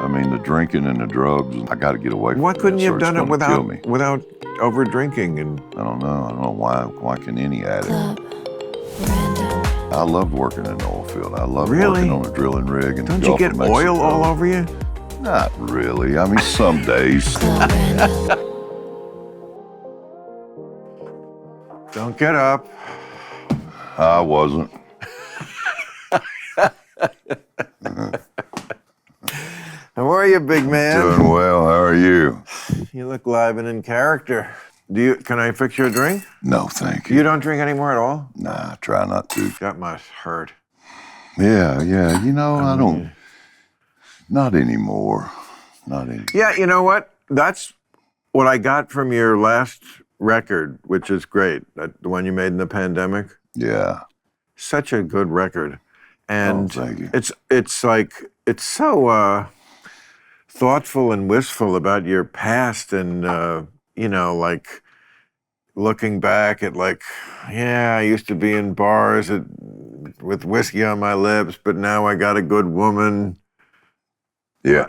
I mean, the drinking and the drugs, I got to get away from Why that. couldn't you have It's done it gonna kill me. without over drinking? And I don't know why can any addict? I loved working in the oil field. I loved working on a drilling rig in the don't you Gulf get of Mexico. oil all over you? Not really. I mean, some days. Don't get up. I wasn't. How are you, big man? Doing well. How are you? You look live and in character. Can I fix you a drink? No, thank you. You don't drink anymore at all? Nah, I try not to. That must hurt. Yeah. You know, I don't. Not anymore. Not anymore. Yeah, you know what? That's what I got from your last record, which is great. The one you made in the pandemic. Yeah. Such a good record. And thank you. it's like, it's so thoughtful and wistful about your past and, like looking back at like, yeah, I used to be in bars with whiskey on my lips, but now I got a good woman. Yeah.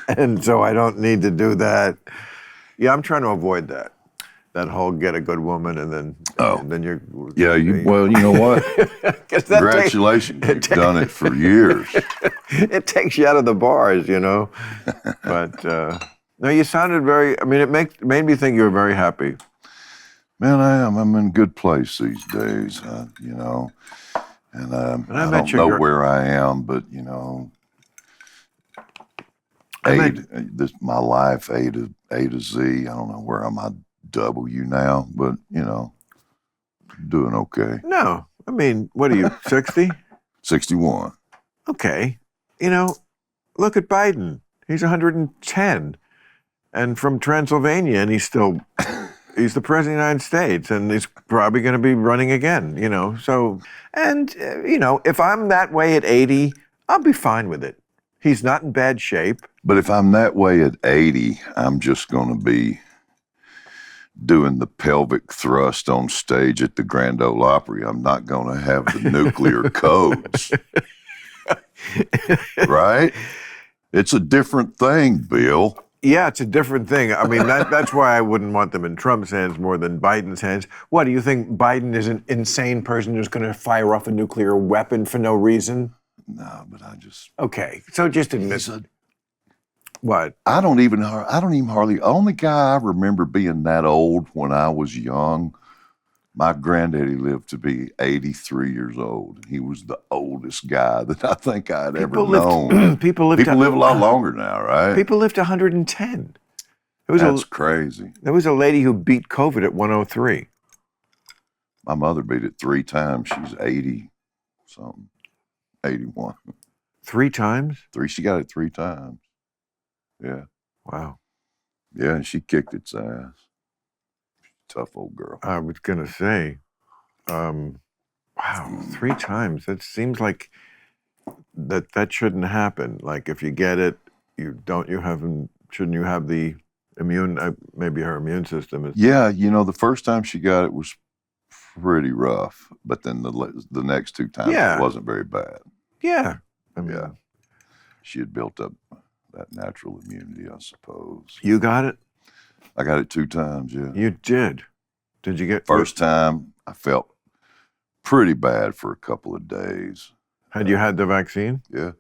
And so I don't need to do that. Yeah, I'm trying to avoid that. That whole get a good woman and then you're... Yeah, well, you know what? Congratulations, you've done it for years. It takes you out of the bars, you know? But, no, you sounded very... I mean, it made me think you were very happy. Man, I am. I'm in a good place these days, you know. And I don't know where I am, but, you know... my life, A to Z. I don't know where I'm at W now, but, you know, doing okay. No. I mean, what are you, 60? 61. Okay. You know, look at Biden. He's 110. And from Transylvania, and he's the president of the United States, and he's probably going to be running again, you know. So, and, you know, if I'm that way at 80, I'll be fine with it. He's not in bad shape. But if I'm that way at 80, I'm just going to be doing the pelvic thrust on stage at the Grand Ole Opry. I'm not going to have the nuclear codes. Right? It's a different thing, Bill. Yeah, it's a different thing. I mean, that's why I wouldn't want them in Trump's hands more than Biden's hands. What, do you think Biden is an insane person who's going to fire off a nuclear weapon for no reason? No, but I just... Okay, so just admit... What? I don't even hardly... Only guy I remember being that old when I was young, my granddaddy lived to be 83 years old. He was the oldest guy that I think I'd ever known. People live a lot longer now, right? People live to 110. That's crazy. There was a lady who beat COVID at 103. My mother beat it 3 times. She's 80-something. 81. 3 times? She got it 3 times. Yeah. Wow. Yeah, and she kicked its ass. Tough old girl. I was gonna say, wow, 3 times. That seems like that shouldn't happen. Like if you get it, shouldn't you have the immune? Maybe her immune system is. Yeah, you know, the first time she got it was pretty rough, but then the next 2 times it wasn't very bad. Yeah. I mean, yeah. She had built up that natural immunity, I suppose. You got it? I got it 2 times, yeah. You did? Did you get... First time, I felt pretty bad for a couple of days. Had you had the vaccine? Yeah.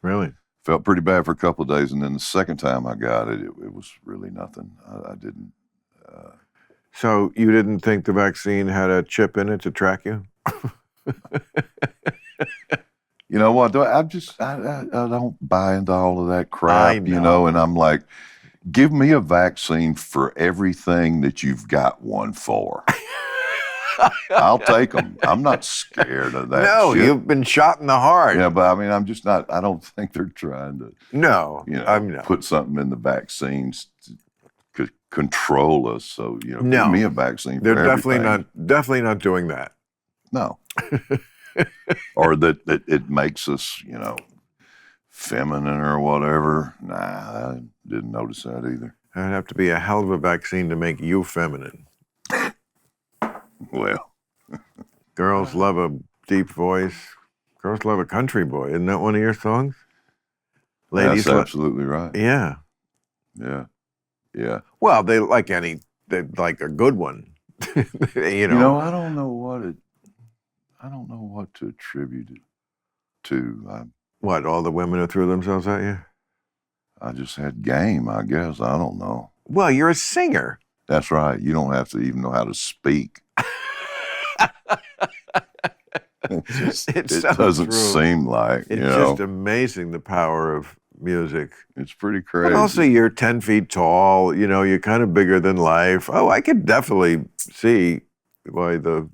Really? Felt pretty bad for a couple of days, and then the second time I got it, it was really nothing. I didn't... So you didn't think the vaccine had a chip in it to track you? You know what? I don't buy into all of that crap, you know, and I'm like, give me a vaccine for everything that you've got one for. I'll take them. I'm not scared of that. No, shit. You've been shot in the heart. Yeah, but I mean, I'm just not, I don't think they're trying to, put something in the vaccines to control us. So, you know, give me a vaccine for everything. They're definitely not doing that. No. Or that it makes us, you know, feminine or whatever. Nah, I didn't notice that either. That'd have to be a hell of a vaccine to make you feminine. Well. Girls love a deep voice. Girls love a country boy. Isn't that one of your songs? Ladies, That's absolutely right. yeah. Yeah. Yeah. Well, they like a good one. You know. You know, I don't know what to attribute it to. What, all the women who threw themselves at you? I just had game, I guess. I don't know. Well, you're a singer. That's right. You don't have to even know how to speak. It so doesn't true. seem like, It's you know. just amazing the power of music. It's pretty crazy. But also, you're 10 feet tall. You know, you're kind of bigger than life. Oh, I could definitely see why That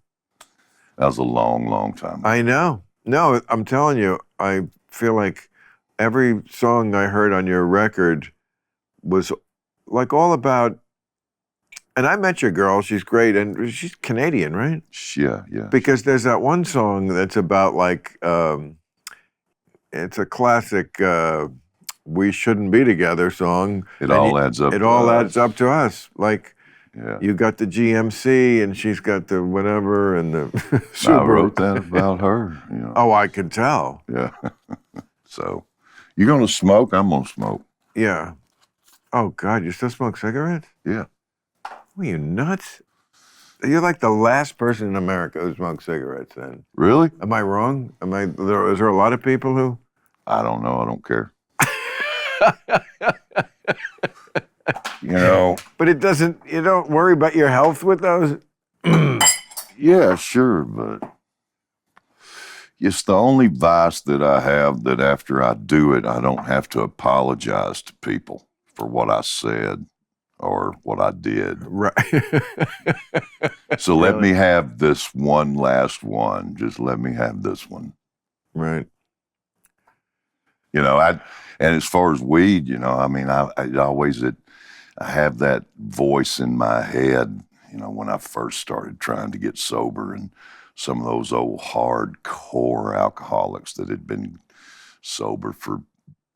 was a long, long time ago. I know. No, I'm telling you, I feel like every song I heard on your record was like all about. And I met your girl. She's great, and she's Canadian, right? Yeah, yeah. Because there's that one song that's about like it's a classic "We Shouldn't Be Together" song. It all adds up. It all adds up to us. Like Yeah. you got the GMC, and she's got the whatever, and the I wrote that about her. You know. Oh, I could tell. Yeah. So, you gonna smoke? I'm gonna smoke. Yeah. Oh God, you still smoke cigarettes? Yeah. Are you nuts? You're like the last person in America who smokes cigarettes. Then, Really? am I wrong? Is there a lot of people who? I don't know. I don't care. You know. But it doesn't. You don't worry about your health with those. Yeah, sure, but it's the only vice that I have that after I do it, I don't have to apologize to people for what I said or what I did. Right. So let me have this one last one. Just let me have this one. Right. You know, and as far as weed, you know, I mean, I have that voice in my head, you know, when I first started trying to get sober, and some of those old hardcore alcoholics that had been sober for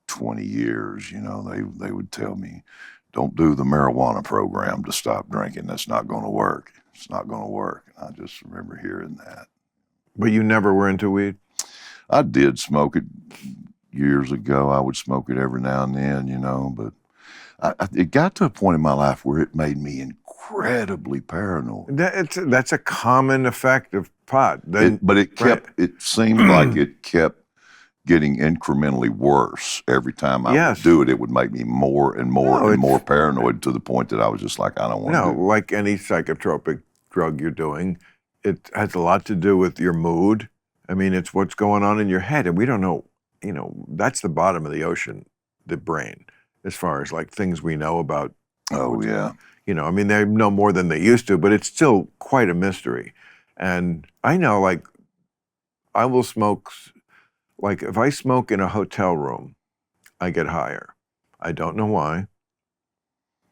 20 years, you know, they would tell me, don't do the marijuana program to stop drinking. That's not going to work. It's not going to work. And I just remember hearing that. But you never were into weed? I did smoke it years ago. I would smoke it every now and then, you know, but it got to a point in my life where it made me incredibly paranoid. That's a common effect of pot. It seemed like it kept getting incrementally worse. Every time I would do it, it would make me more and more and more paranoid, to the point that I was just like, I don't want to do it. Like any psychotropic drug you're doing, it has a lot to do with your mood. I mean, it's what's going on in your head. And we don't know, you know, that's the bottom of the ocean, the brain, as far as like things we know about. Oh, yeah. You know, I mean, they know more than they used to, but it's still quite a mystery. And I know, like, I will smoke, like, if I smoke in a hotel room, I get higher. I don't know why,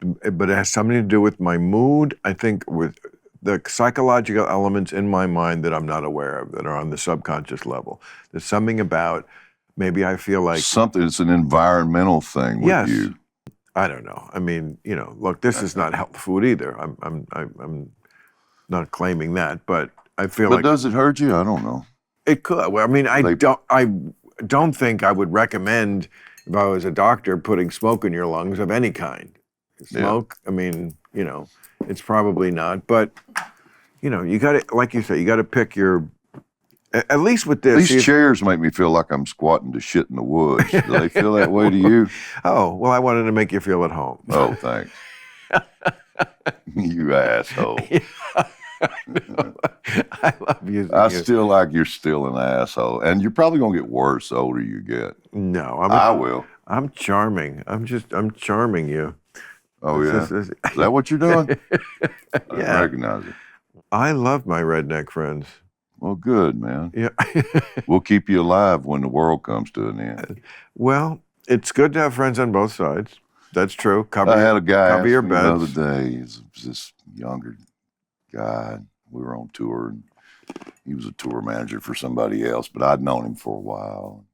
but it has something to do with my mood, I think, with the psychological elements in my mind that I'm not aware of, that are on the subconscious level. There's something about, maybe I feel like... Something, it's an environmental thing with you. I don't know. I mean, you know, look, this is not health food either. I'm not claiming that, but I feel like... But does it hurt you? I don't know. It could. Well, I mean, I don't think I would recommend, if I was a doctor, putting smoke in your lungs of any kind. Smoke, I mean, you know, it's probably not. But, you know, you got to, like you said, you got to pick your... At least with this... These chairs make me feel like I'm squatting to shit in the woods. Do they feel that way to you? Oh, well, I wanted to make you feel at home. Oh, thanks. You asshole. I love using I still like you're still an asshole. And you're probably going to get worse the older you get. No. I will. I'm charming. I'm charming you. Oh, yeah? Is that what you're doing? I Yeah. recognize it. I love my redneck friends. Well, good, man. Yeah. We'll keep you alive when the world comes to an end. Well, it's good to have friends on both sides. That's true. I had a guy cover your ask me the beds. other day. He's this younger guy. We were on tour, and he was a tour manager for somebody else, but I'd known him for a while.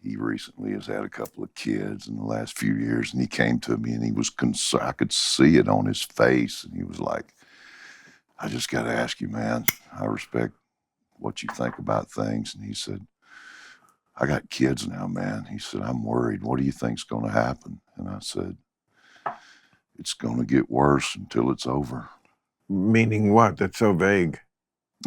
He recently has had a couple of kids in the last few years, and he came to me, and he was concerned. I could see it on his face, and he was like, I just got to ask you, man, I respect what you think about things. And he said, I got kids now, man. He said, I'm worried. What do you think's going to happen? And I said, it's going to get worse until it's over. Meaning what? That's so vague.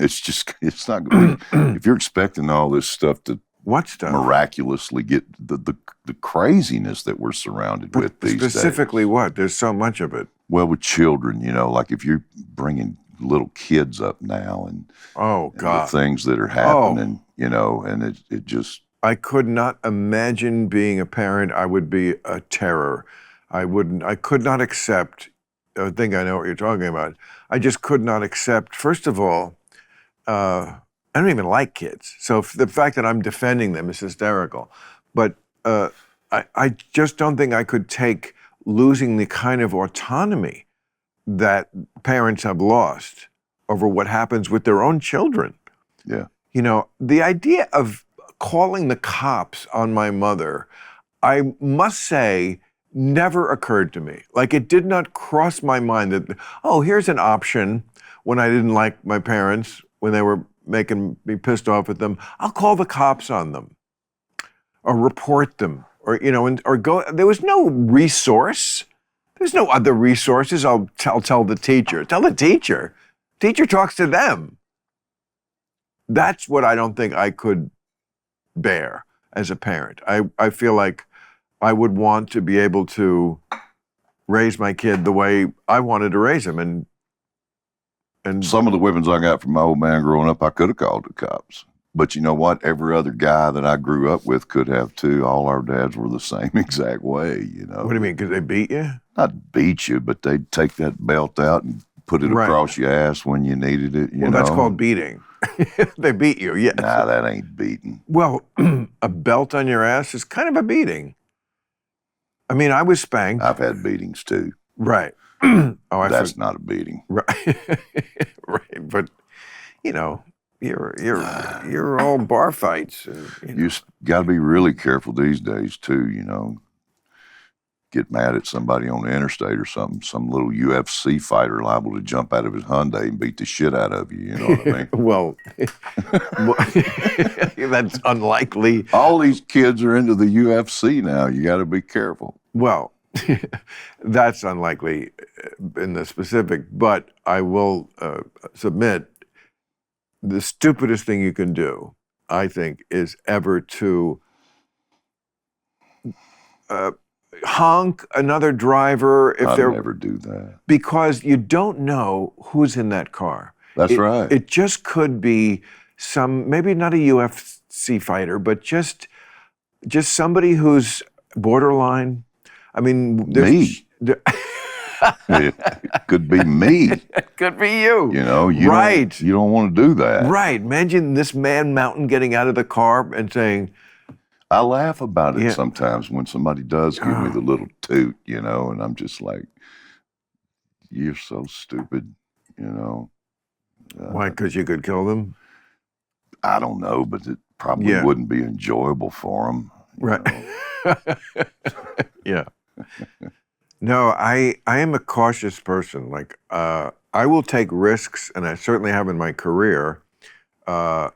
It's not going to, if you're expecting all this stuff to What stuff? miraculously get the craziness that we're surrounded with these days. Specifically what? There's so much of it. Well, with children, like if you're bringing little kids up now and God, the things that are happening, and it just. I could not imagine being a parent. I would be a terror. I could not accept, I think I know what you're talking about. I just could not accept, first of all, I don't even like kids. So the fact that I'm defending them is hysterical. But I just don't think I could take losing the kind of autonomy that parents have lost over what happens with their own children. Yeah. The idea of calling the cops on my mother, I must say, never occurred to me. Like, it did not cross my mind that, here's an option when I didn't like my parents, when they were making me pissed off at them. I'll call the cops on them or report them or go. There was no resource. There's no other resources. I'll tell the teacher. Tell the teacher. Teacher talks to them. That's what I don't think I could bear as a parent. I feel like I would want to be able to raise my kid the way I wanted to raise him. And some of the whippings I got from my old man growing up, I could have called the cops. But you know what? Every other guy that I grew up with could have too. All our dads were the same exact way, What do you mean? Because they beat you? Not beat you, but they'd take that belt out and put it across your ass when you needed it. You know? That's called beating. They beat you, yes. Nah, that ain't beating. Well, a belt on your ass is kind of a beating. I mean, I was spanked. I've had beatings too. Right. That's not a beating. Right. Right. But, you're all bar fights. You got to be really careful these days too, Get mad at somebody on the interstate or something, some little UFC fighter liable to jump out of his Hyundai and beat the shit out of you, you know what I mean? Well, that's unlikely. All these kids are into the UFC now. You got to be careful. Well, that's unlikely in the specific, but I will submit the stupidest thing you can do, I think, is ever to honk another driver if they're... I'd never do that. Because you don't know who's in that car. That's right. It just could be maybe not a UFC fighter, but just somebody who's borderline. I mean, me. It could be me. It could be you. You don't want to do that. Right. Imagine this Man Mountain getting out of the car and saying... I laugh about it sometimes when somebody does give me the little toot, and I'm just like, you're so stupid, Why? Because you could kill them? I don't know, but it probably wouldn't be enjoyable for them. Right. Yeah. No, I am a cautious person. Like, I will take risks, and I certainly have in my career, but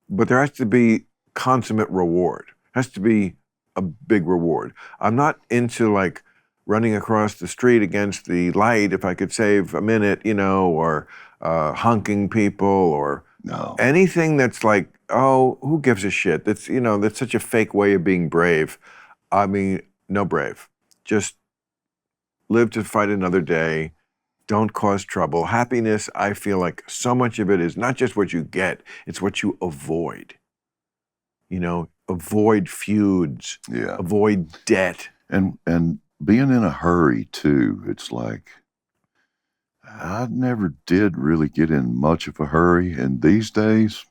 there has to be consummate reward. Has to be a big reward. I'm not into like running across the street against the light if I could save a minute, or honking people or anything that's like, who gives a shit? That's that's such a fake way of being brave. I mean, no brave. Just live to fight another day. Don't cause trouble. Happiness, I feel like so much of it is not just what you get, it's what you avoid. Avoid feuds, avoid debt. And being in a hurry, too. It's like, I never did really get in much of a hurry. And these days,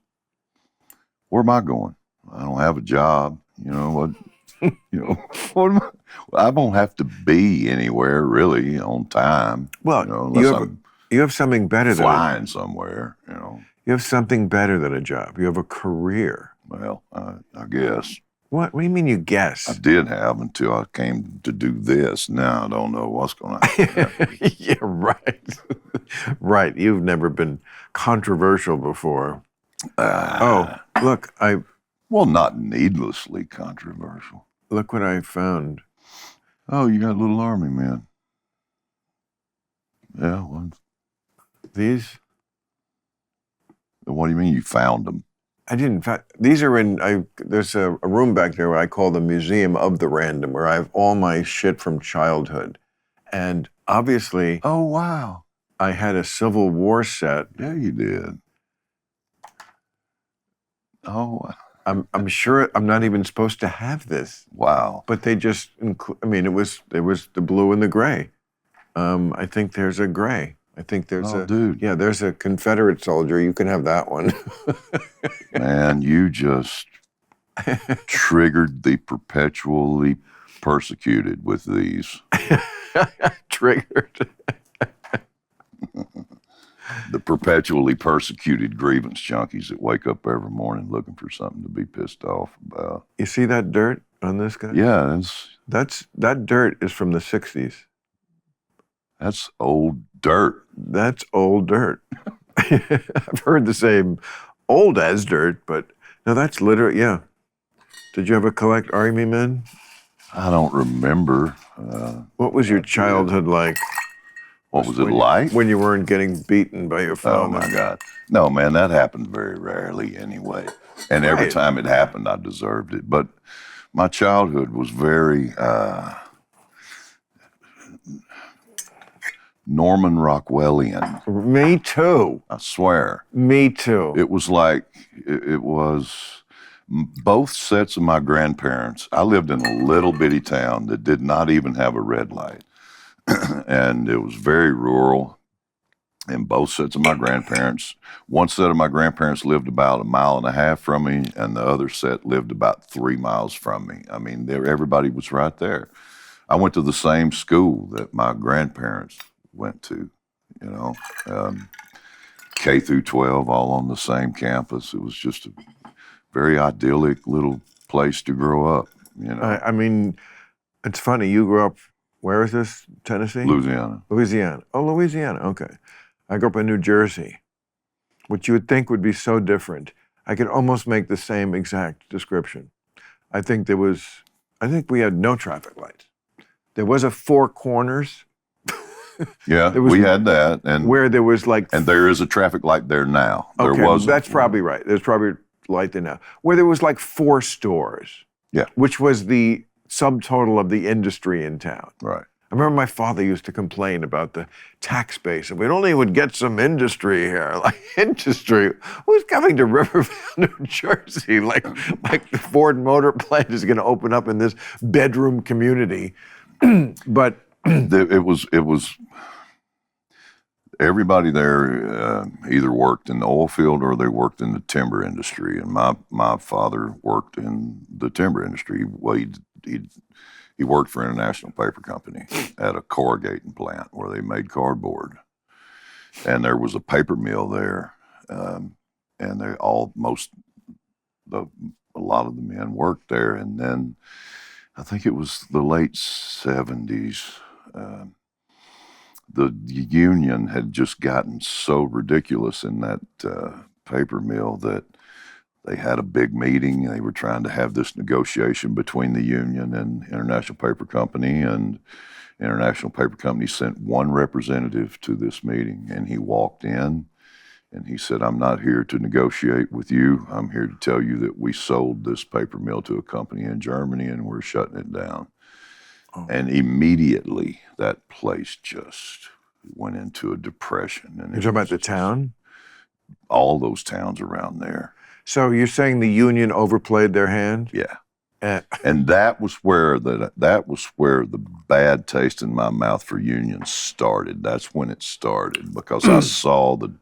where am I going? I don't have a job. What? What am I won't have to be anywhere, really, on time. Well, you have something better than flying somewhere, You have something better than a job. You have a career. Well, I guess. What do you mean you guess? I did have until I came to do this. Now I don't know what's going to happen. Yeah, right. Right. You've never been controversial before. Look, Well, not needlessly controversial. Look what I found. Oh, you got little army men. Yeah, well, These, what do you mean you found them? I didn't find, these are there's a room back there where I call the Museum of the Random, where I have all my shit from childhood. And obviously, Oh, wow. I had a Civil War set. Yeah, you did. Oh, I'm sure I'm not even supposed to have this, wow. but they just, I mean, it was the blue and the gray. I think there's a gray. I think there's Dude. Yeah, there's a Confederate soldier. You can have that one. Man, you just triggered the perpetually persecuted with these. Triggered. The perpetually persecuted grievance junkies that wake up every morning looking for something to be pissed off about. You see that dirt on this guy? Yeah, That dirt is from the 60s. that's old dirt. That's old dirt. I've heard the same old as dirt, but no, that's literally, yeah. Did you ever collect army men? I don't remember. What was your childhood like? What was it like? When you weren't getting beaten by your Oh father? my God. No, man, that happened very rarely anyway. And every Right. time it happened, I deserved it. But my childhood was very Norman Rockwellian. Me too. I swear. Me too. It was like, it was both sets of my grandparents. I lived in a little bitty town that did not even have a red light. And it was very rural. And both sets of my grandparents, one set of my grandparents lived about 1.5 miles from me, and the other set lived about 3 miles from me. I mean, everybody was right there. I went to the same school that my grandparents went to, you know, K through 12, all on the same campus. It was just a very idyllic little place to grow up, you know. I mean, it's funny. You grew up, where is this? Tennessee? Louisiana. Louisiana. Oh, Louisiana. Okay. I grew up in New Jersey, which you would think would be so different. I could almost make the same exact description. I think we had no traffic lights. There was a Four Corners. Yeah, There was- we had that. And Where there was like, and there is a traffic light there now. There okay, wasn't. that's probably right. There's probably light there now. Where there was like 4 stores. Yeah. Which was the subtotal of the industry in town. Right. I remember my father used to complain about the tax base. If we only would get some industry here, like industry. Who's coming to Rivervale, New Jersey? Like the Ford Motor Plant is going to open up in this bedroom community. But It was everybody there either worked in the oil field or they worked in the timber industry. And my father worked in the timber industry. Well, he worked for International Paper Company at a corrugating plant where they made cardboard. And there was a paper mill there, and a lot of the men worked there. And then I think it was the late 70s. The union had just gotten so ridiculous in that paper mill that they had a big meeting. They were trying to have this negotiation between the union and International Paper Company, and International Paper Company sent one representative to this meeting, and he walked in and he said, "I'm not here to negotiate with you. I'm here to tell you that we sold this paper mill to a company in Germany and we're shutting it down." Oh. And immediately that place just went into a depression. And you're talking about the town? All those towns around there. So you're saying the union overplayed their hand? Yeah. And that was where the bad taste in my mouth for unions started. That's when it started, because I saw the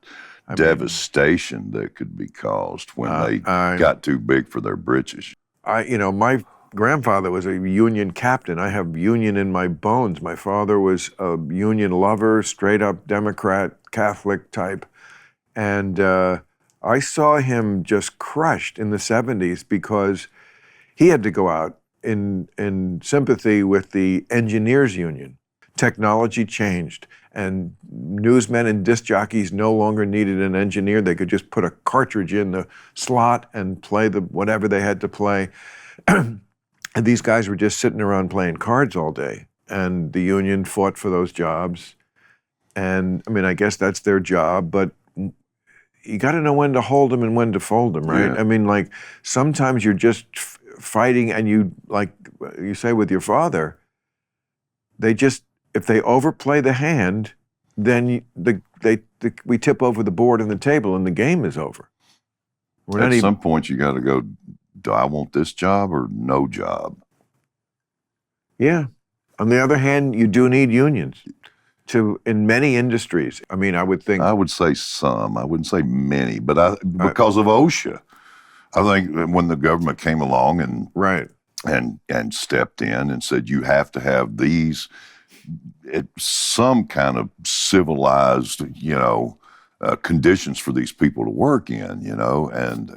devastation that could be caused when they got too big for their britches. My grandfather was a union captain. I have union in my bones. My father was a union lover, straight up Democrat, Catholic type. And I saw him just crushed in the 70s because he had to go out in sympathy with the engineers union. Technology changed, and newsmen and disc jockeys no longer needed an engineer. They could just put a cartridge in the slot and play whatever they had to play. And these guys were just sitting around playing cards all day. And the union fought for those jobs. And I mean, I guess that's their job, but you got to know when to hold them and when to fold them, right? Yeah. I mean, like, sometimes you're just fighting, and you, like you say with your father, if they overplay the hand, then we tip over the board and the table, and the game is over. At some point, you got to go, do I want this job or no job? Yeah. On the other hand, you do need unions in many industries. I mean, I would say some. I wouldn't say many, but because of OSHA. I think when the government came along and stepped in and said you have to have these, some kind of civilized, conditions for these people to work in, and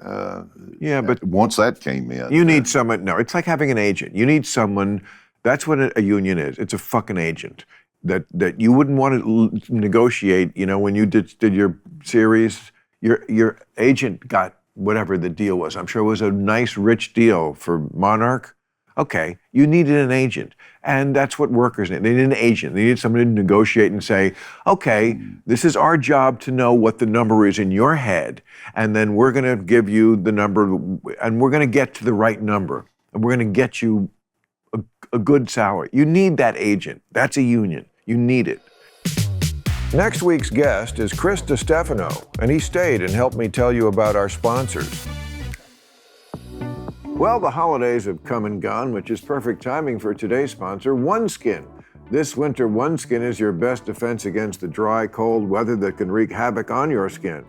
but once that came in, you need someone. No, it's like having an agent. You need someone. That's what a union is. It's a fucking agent that you wouldn't want to negotiate. When you did your series, your agent got whatever the deal was. I'm sure it was a nice, rich deal for Monarch. Okay, you needed an agent. And that's what workers need. They need an agent. They need somebody to negotiate and say, okay, this is our job to know what the number is in your head, and then we're going to give you the number, and we're going to get to the right number, and we're going to get you a good salary. You need that agent. That's a union. You need it. Next week's guest is Chris DiStefano, and he stayed and helped me tell you about our sponsors. Well, the holidays have come and gone, which is perfect timing for today's sponsor, OneSkin. This winter, OneSkin is your best defense against the dry, cold weather that can wreak havoc on your skin.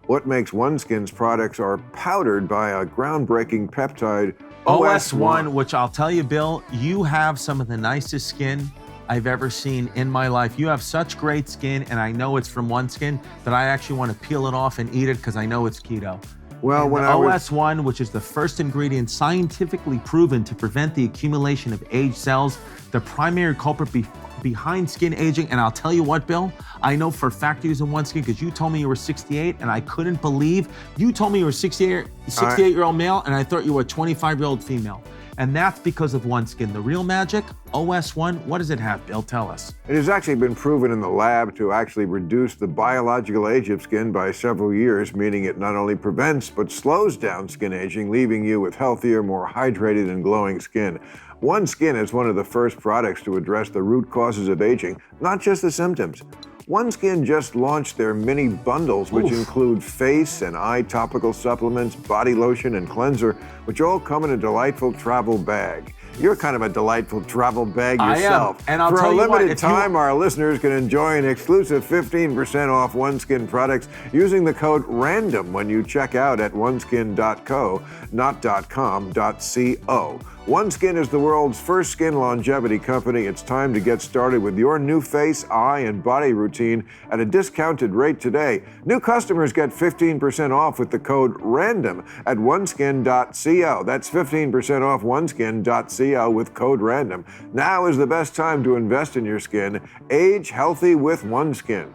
What makes OneSkin's products are powdered by a groundbreaking peptide, OS1, which I'll tell you, Bill, you have some of the nicest skin I've ever seen in my life. You have such great skin, and I know it's from OneSkin that I actually want to peel it off and eat it because I know it's keto. Well, when OS1, which is the first ingredient scientifically proven to prevent the accumulation of aged cells, the primary culprit behind skin aging. And I'll tell you what, Bill, I know for a fact you're using OneSkin because you told me you were 68, and I couldn't believe you told me you were 68-year-old male, and I thought you were a 25-year-old female. And that's because of OneSkin. The real magic, OS1, what does it have, Bill? Tell us. It has actually been proven in the lab to actually reduce the biological age of skin by several years, meaning it not only prevents but slows down skin aging, leaving you with healthier, more hydrated and glowing skin. OneSkin is one of the first products to address the root causes of aging, not just the symptoms. OneSkin just launched their mini bundles, which include face and eye topical supplements, body lotion, and cleanser, which all come in a delightful travel bag. You're kind of a delightful travel bag yourself. I am, and I'll For tell a you what, limited time, our listeners can enjoy an exclusive 15% off OneSkin products using the code RANDOM when you check out at oneskin.co, not .com, .co. OneSkin is the world's first skin longevity company. It's time to get started with your new face, eye, and body routine at a discounted rate today. New customers get 15% off with the code RANDOM at oneskin.co. That's 15% off oneskin.co with code RANDOM. Now is the best time to invest in your skin. Age healthy with OneSkin.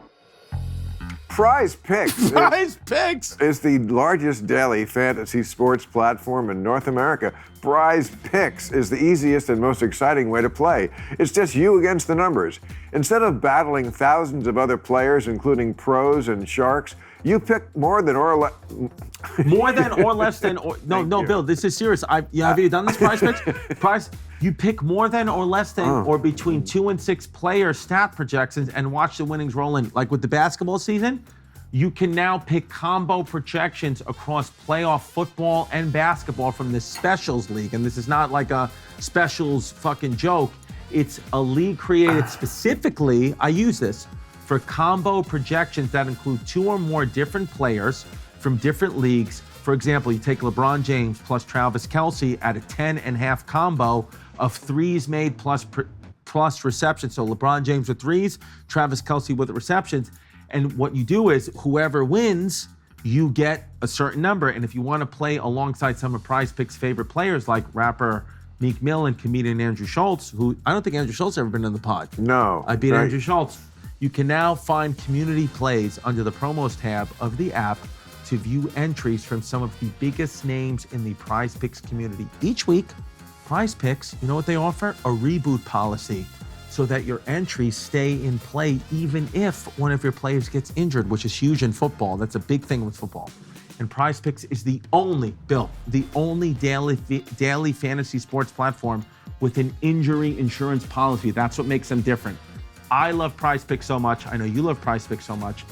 Prize Picks is the largest daily fantasy sports platform in North America. Prize Picks is the easiest and most exciting way to play. It's just you against the numbers. Instead of battling thousands of other players, including pros and sharks, you pick more than or less. No, Bill, this is serious. Have you done this Prize Picks? You pick more than or less than or between 2 and 6 player stat projections and watch the winnings roll in. Like with the basketball season, you can now pick combo projections across playoff football and basketball from the Specials League. And this is not like a Specials fucking joke. It's a league created specifically, I use this, for combo projections that include 2 or more different players from different leagues. For example, you take LeBron James plus Travis Kelce at a 10.5 combo of threes made plus receptions. So LeBron James with threes, Travis Kelce with receptions. And what you do is whoever wins, you get a certain number. And if you want to play alongside some of Prize Picks' favorite players like rapper Meek Mill and comedian Andrew Schultz, who I don't think Andrew Schultz ever been on the pod. No. I beat Andrew Schultz. You can now find community plays under the promos tab of the app to view entries from some of the biggest names in the Prize Picks community. Each week, Prize Picks, you know what they offer? A reboot policy so that your entries stay in play even if one of your players gets injured, which is huge in football. That's a big thing with football. And Prize Picks is the only daily fantasy sports platform with an injury insurance policy. That's what makes them different. I love Prize Picks so much. I know you love Prize Picks so much.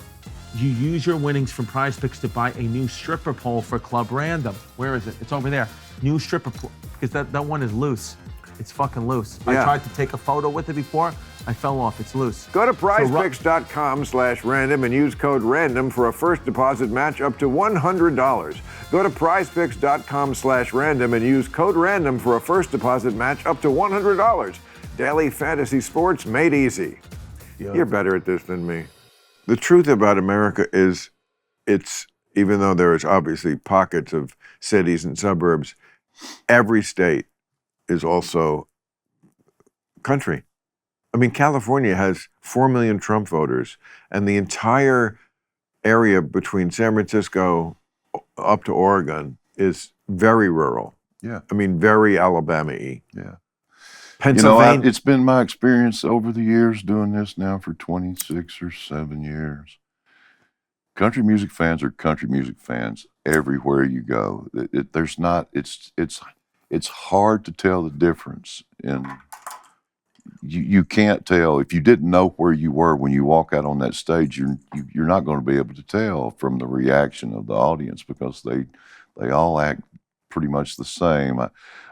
You use your winnings from Prize Picks to buy a new stripper pole for Club Random. Where is it? It's over there. New stripper pole, because that one is loose. It's fucking loose. Yeah. I tried to take a photo with it before. I fell off. It's loose. Go to prizepicks.com/random and use code RANDOM for a first deposit match up to $100. Go to prizepicks.com/random and use code RANDOM for a first deposit match up to $100. Daily fantasy sports made easy. Yeah. You're better at this than me. The truth about America is even though there is obviously pockets of cities and suburbs, every state is also country. I mean, California has 4 million Trump voters, and the entire area between San Francisco up to Oregon is very rural. Yeah. I mean, very Alabama-y. Yeah. Pennsylvania. It's been my experience over the years doing this now for 26 or 7 years. Country music fans are country music fans everywhere you go. It's hard to tell the difference. And you can't tell. If you didn't know where you were when you walk out on that stage, you're not going to be able to tell from the reaction of the audience because they all act pretty much the same.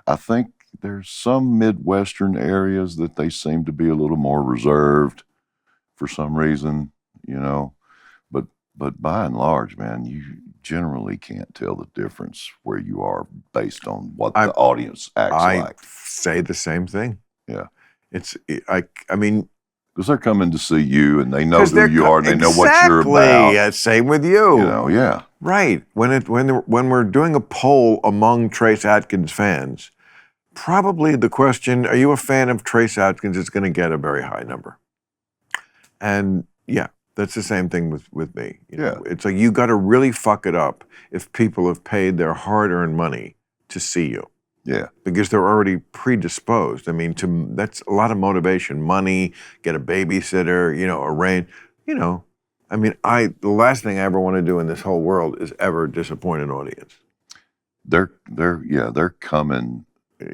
I think there's some Midwestern areas that they seem to be a little more reserved for some reason, but by and large, man, you generally can't tell the difference where you are based on what the audience acts like. I say the same thing. Yeah. I mean, because they're coming to see you and they know who you are and they know what you're about. Exactly. Yeah, same with you. Yeah. Right. When we're doing a poll among Trace Adkins fans, probably the question, are you a fan of Trace Adkins, is going to get a very high number. And yeah, that's the same thing with me. It's like you got to really fuck it up if people have paid their hard-earned money to see you. Yeah. Because they're already predisposed. I mean, that's a lot of motivation. Money, get a babysitter, arrange, I mean, the last thing I ever want to do in this whole world is ever disappoint an audience. They're coming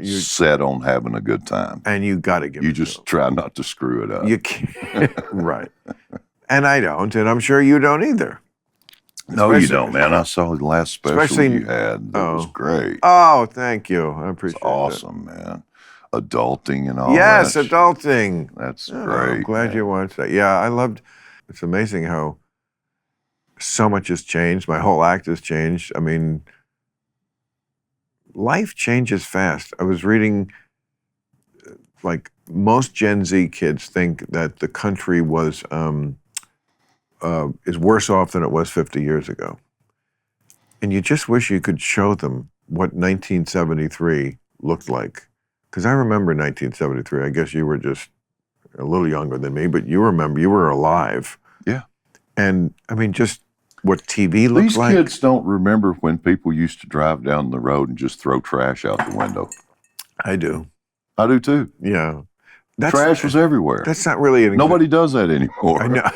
set on having a good time. And you got to give it to them. You just try not to screw it up. You can't. Right. And I don't, and I'm sure you don't either. No, you don't, man. I saw the last special you had. That was great. Oh, thank you. I appreciate it. Awesome, man. Adulting and all that. Yes, adulting. That's great. I'm glad you watched that. Yeah, it's amazing how so much has changed. My whole act has changed. I mean, life changes fast. I was reading, like, most Gen Z kids think that the country is worse off than it was 50 years ago. And you just wish you could show them what 1973 looked like. Because I remember 1973. I guess you were just a little younger than me, but you remember, you were alive. Yeah. And I mean, just what TV looked like. These kids don't remember when people used to drive down the road and just throw trash out the window. I do. I do too. Yeah. Trash was everywhere. That's not really nobody does that anymore. I know.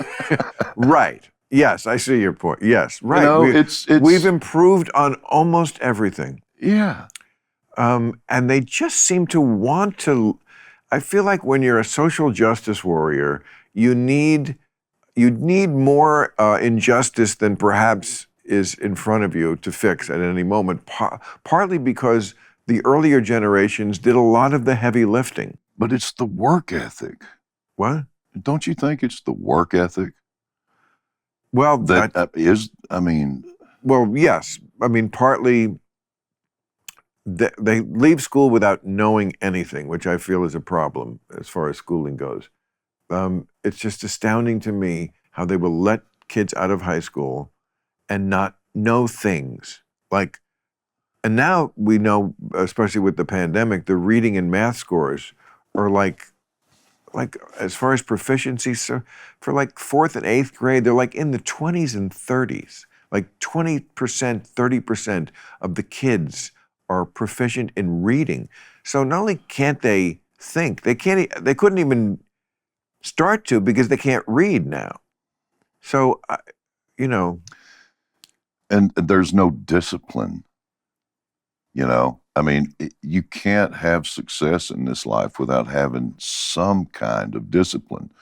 Right. Yes, I see your point. Yes, right. We've improved on almost everything. Yeah. And they just seem to want to. I feel like when you're a social justice warrior, you need more injustice than perhaps is in front of you to fix at any moment. Partly because the earlier generations did a lot of the heavy lifting. But it's the work ethic. What? Don't you think it's the work ethic? Well, Well, yes. I mean, partly they leave school without knowing anything, which I feel is a problem as far as schooling goes. It's just astounding to me how they will let kids out of high school and not know things. And now we know, especially with the pandemic, the reading and math scores are like like as far as proficiency, so for like 4th and 8th grade, they're like in the 20s and 30s. Like 20%, 30% of the kids are proficient in reading. So not only can't they think, they couldn't even start to because they can't read now. So, you know. And there's no discipline, you know? I mean, you can't have success in this life without having some kind of discipline,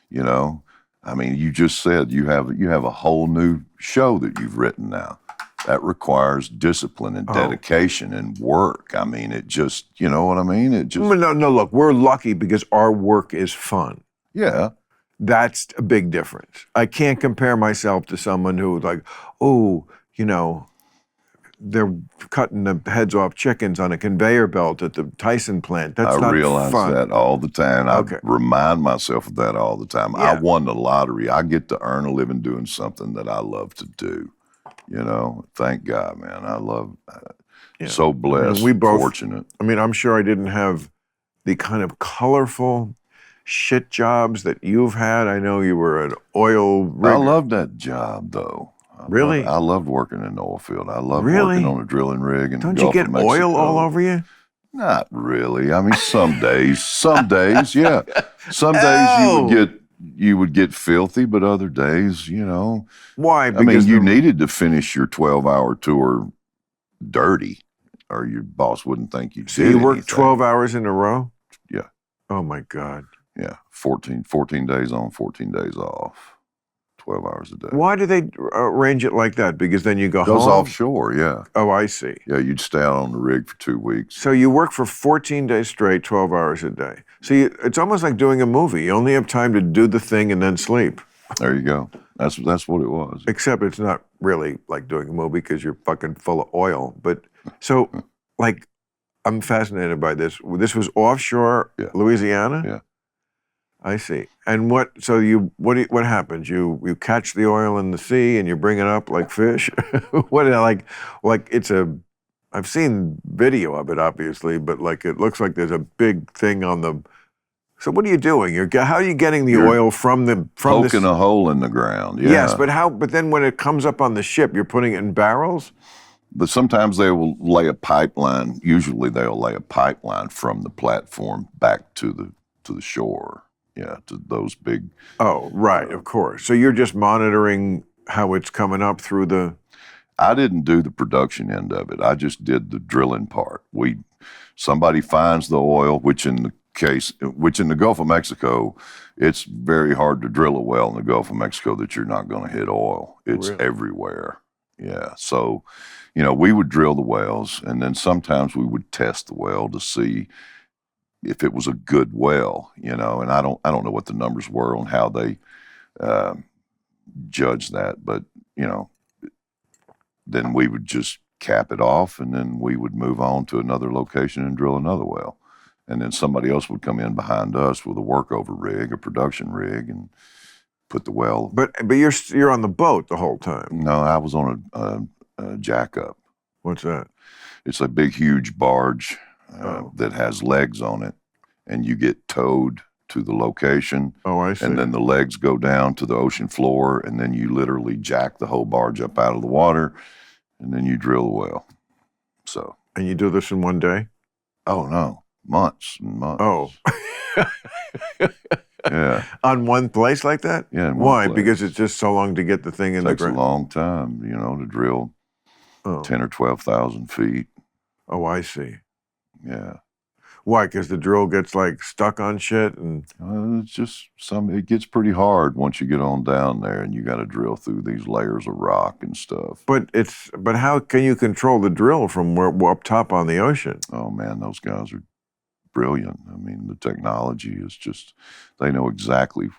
you know? I mean, you just said you have a whole new show that you've written now. That requires discipline and dedication and work. I mean, it just, you know what I mean? It just... No, look, we're lucky because our work is fun. Yeah. That's a big difference. I can't compare myself to someone who's like, oh, you know, they're cutting the heads off chickens on a conveyor belt at the Tyson plant. That's not fun. I realize that all the time. I remind myself of that all the time. Yeah. I won the lottery. I get to earn a living doing something that I love to do. You know, thank God, man. I love, so blessed, we both, fortunate. I mean, I'm sure I didn't have the kind of colorful shit jobs that you've had. I know you were an oil rigger. I loved that job, though. Really? I loved working in the oil field. I loved working on a drilling rig in the Gulf of Mexico. Don't you get oil all over you? Not really. I mean, some days, yeah. Some days you would get filthy, but other days, you know. Why? Because I mean, you needed to finish your 12-hour tour dirty, or your boss wouldn't think you did. So you worked 12 hours in a row? Yeah. Oh my God. Yeah. 14 days on, 14 days off. 12 hours a day. Why do they arrange it like that? Because then you go home? It goes offshore, yeah. Oh, I see. Yeah, you'd stay out on the rig for 2 weeks. So you work for 14 days straight, 12 hours a day. So it's almost like doing a movie. You only have time to do the thing and then sleep. There you go. That's what it was. Except it's not really like doing a movie because you're fucking full of oil. But so, like, I'm fascinated by this. This was offshore Louisiana? Yeah. I see. And what happens? You catch the oil in the sea and you bring it up like fish? I've seen video of it, obviously, but like it looks like there's a big thing on the. So what are you doing? How are you getting the oil from poking a hole in the ground? Yeah. Yes, but how? But then when it comes up on the ship, you're putting it in barrels. But sometimes they will lay a pipeline. Usually they'll lay a pipeline from the platform back to the shore. Yeah, to those big. Oh, right, of course. So you're just monitoring how it's coming up through the. I didn't do the production end of it. I just did the drilling part. Somebody finds the oil, which in the Gulf of Mexico, it's very hard to drill a well in the Gulf of Mexico that you're not going to hit oil. It's everywhere. Yeah. So, you know, we would drill the wells, and then sometimes we would test the well to see if it was a good well, you know, and I don't know what the numbers were on how they judge that, but, you know, then we would just cap it off, and then we would move on to another location and drill another well. And then somebody else would come in behind us with a workover rig, a production rig, and put the well. But you're on the boat the whole time. No, I was on a jack up. What's that? It's a big, huge barge that has legs on it, and you get towed to the location. Oh, I see. And then the legs go down to the ocean floor, and then you literally jack the whole barge up out of the water, and then you drill the well. So. And you do this in one day? Oh, no. Months and months. Oh. Yeah. On one place like that? Yeah. Why? Because it's just so long to get the thing in the ground? It takes a long time, you know, to drill 10 or 12,000 feet. Oh, I see. Yeah. Why? Because the drill gets like stuck on shit and. It's just it gets pretty hard once you get on down there, and you got to drill through these layers of rock and stuff. But how can you control the drill from up top on the ocean? Oh man, those guys are brilliant. I mean, the technology is just, they know exactly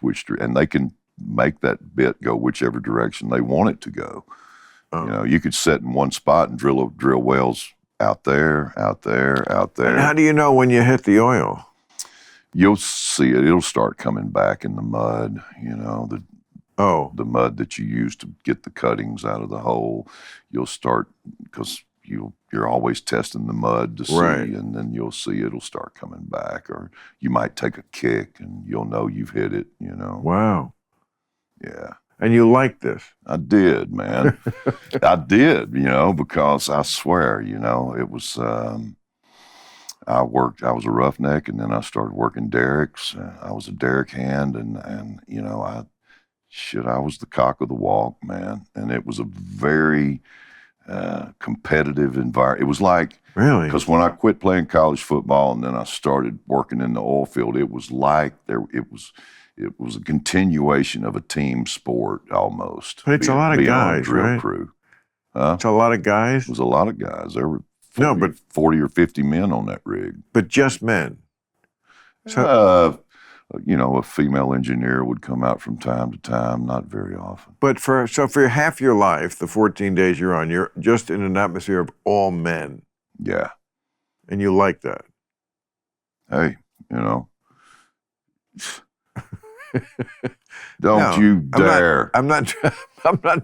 and they can make that bit go whichever direction they want it to go. Oh. You know, you could sit in one spot and drill wells out there. And how do you know when you hit the oil? You'll see it. It'll start coming back in the mud, you know, the mud that you use to get the cuttings out of the hole. You'll start, because, you're always testing the mud to see, Right. and then you'll see it'll start coming back, or you might take a kick and you'll know you've hit it. Wow. Yeah. And you like this? I did, man. I did, because I swear, it was. I was a roughneck, and then I started working derricks. I was a derrick hand, and I was the cock of the walk, man. And it was a very competitive environment. It was like, Really? because when I quit playing college football and then I started working in the oil field, it was like it was a continuation of a team sport almost. But it's a lot of being on a guys, drill right? crew. It's a lot of guys. It was a lot of guys. There were 40 or 50 men on that rig. But just men. So, a female engineer would come out from time to time, not very often. But for half your life, the 14 days you're on, you're just in an atmosphere of all men. Yeah. And you like that. Hey, don't you dare. I'm not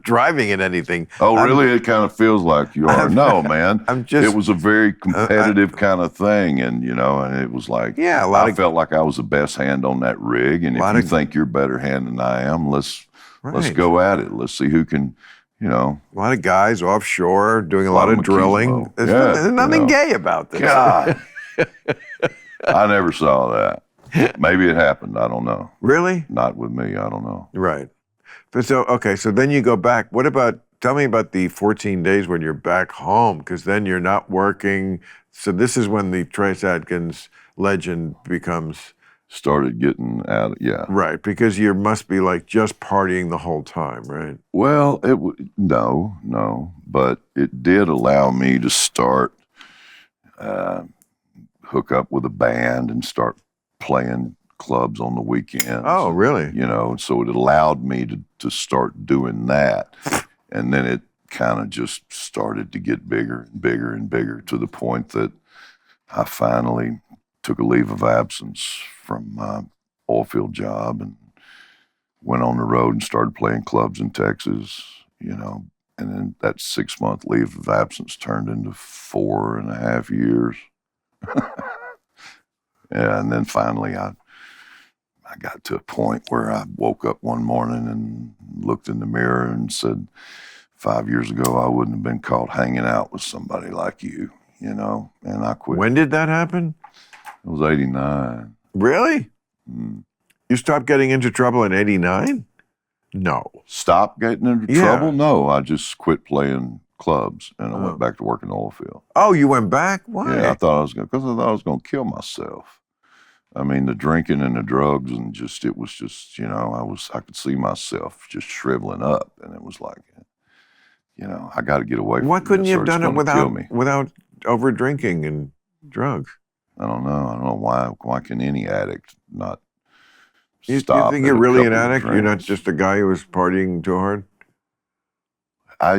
driving at anything. Oh, really? It kind of feels like you are. No, man. It was a very competitive kind of thing, and and it was like, I felt like I was the best hand on that rig, and if you think you're a better hand than I am, let's go at it. Let's see who can, A lot of guys offshore doing a lot of drilling. There's nothing gay about this. God. I never saw that. Maybe it happened. I don't know. Really? Not with me. I don't know. Right. So then you go back. Tell me about the 14 days when you're back home, because then you're not working. So this is when the Trace Adkins legend started getting out. Yeah. Right. Because you must be like just partying the whole time, right? Well, no. But it did allow me to start, hook up with a band and start playing clubs on the weekends. Oh, really? So it allowed me to start doing that. And then it kind of just started to get bigger and bigger and bigger, to the point that I finally took a leave of absence from my oilfield job and went on the road and started playing clubs in Texas, and then that 6-month leave of absence turned into 4.5 years. Yeah, and then finally I got to a point where I woke up one morning and looked in the mirror and said, 5 years ago, I wouldn't have been caught hanging out with somebody like you, and I quit. When did that happen? It was 89. Really? You stopped getting into trouble in 89? No. Stop getting into trouble? No, I just quit playing clubs and I went back to work in the oil field. Oh, you went back? Why? Yeah, because I thought I was going to kill myself. I mean, the drinking and the drugs and it was just, I could see myself just shriveling up, and it was like, I got to get away from it. Why couldn't you have done it without over drinking and drugs? I don't know why can any addict not You stop? think you're really an addict? You're not just a guy who was partying too hard?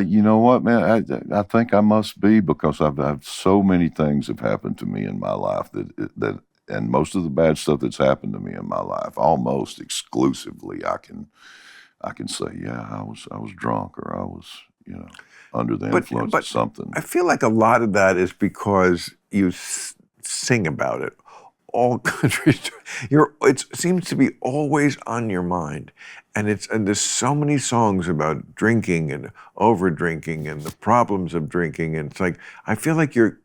You know what, man? I think I must be, because I've so many things have happened to me in my life that and most of the bad stuff that's happened to me in my life, almost exclusively, I can say, yeah, I was drunk, or I was, under the influence of something. I feel like a lot of that is because you sing about it. All countries, it seems to be always on your mind, and there's so many songs about drinking and over drinking and the problems of drinking, and it's like I feel like you're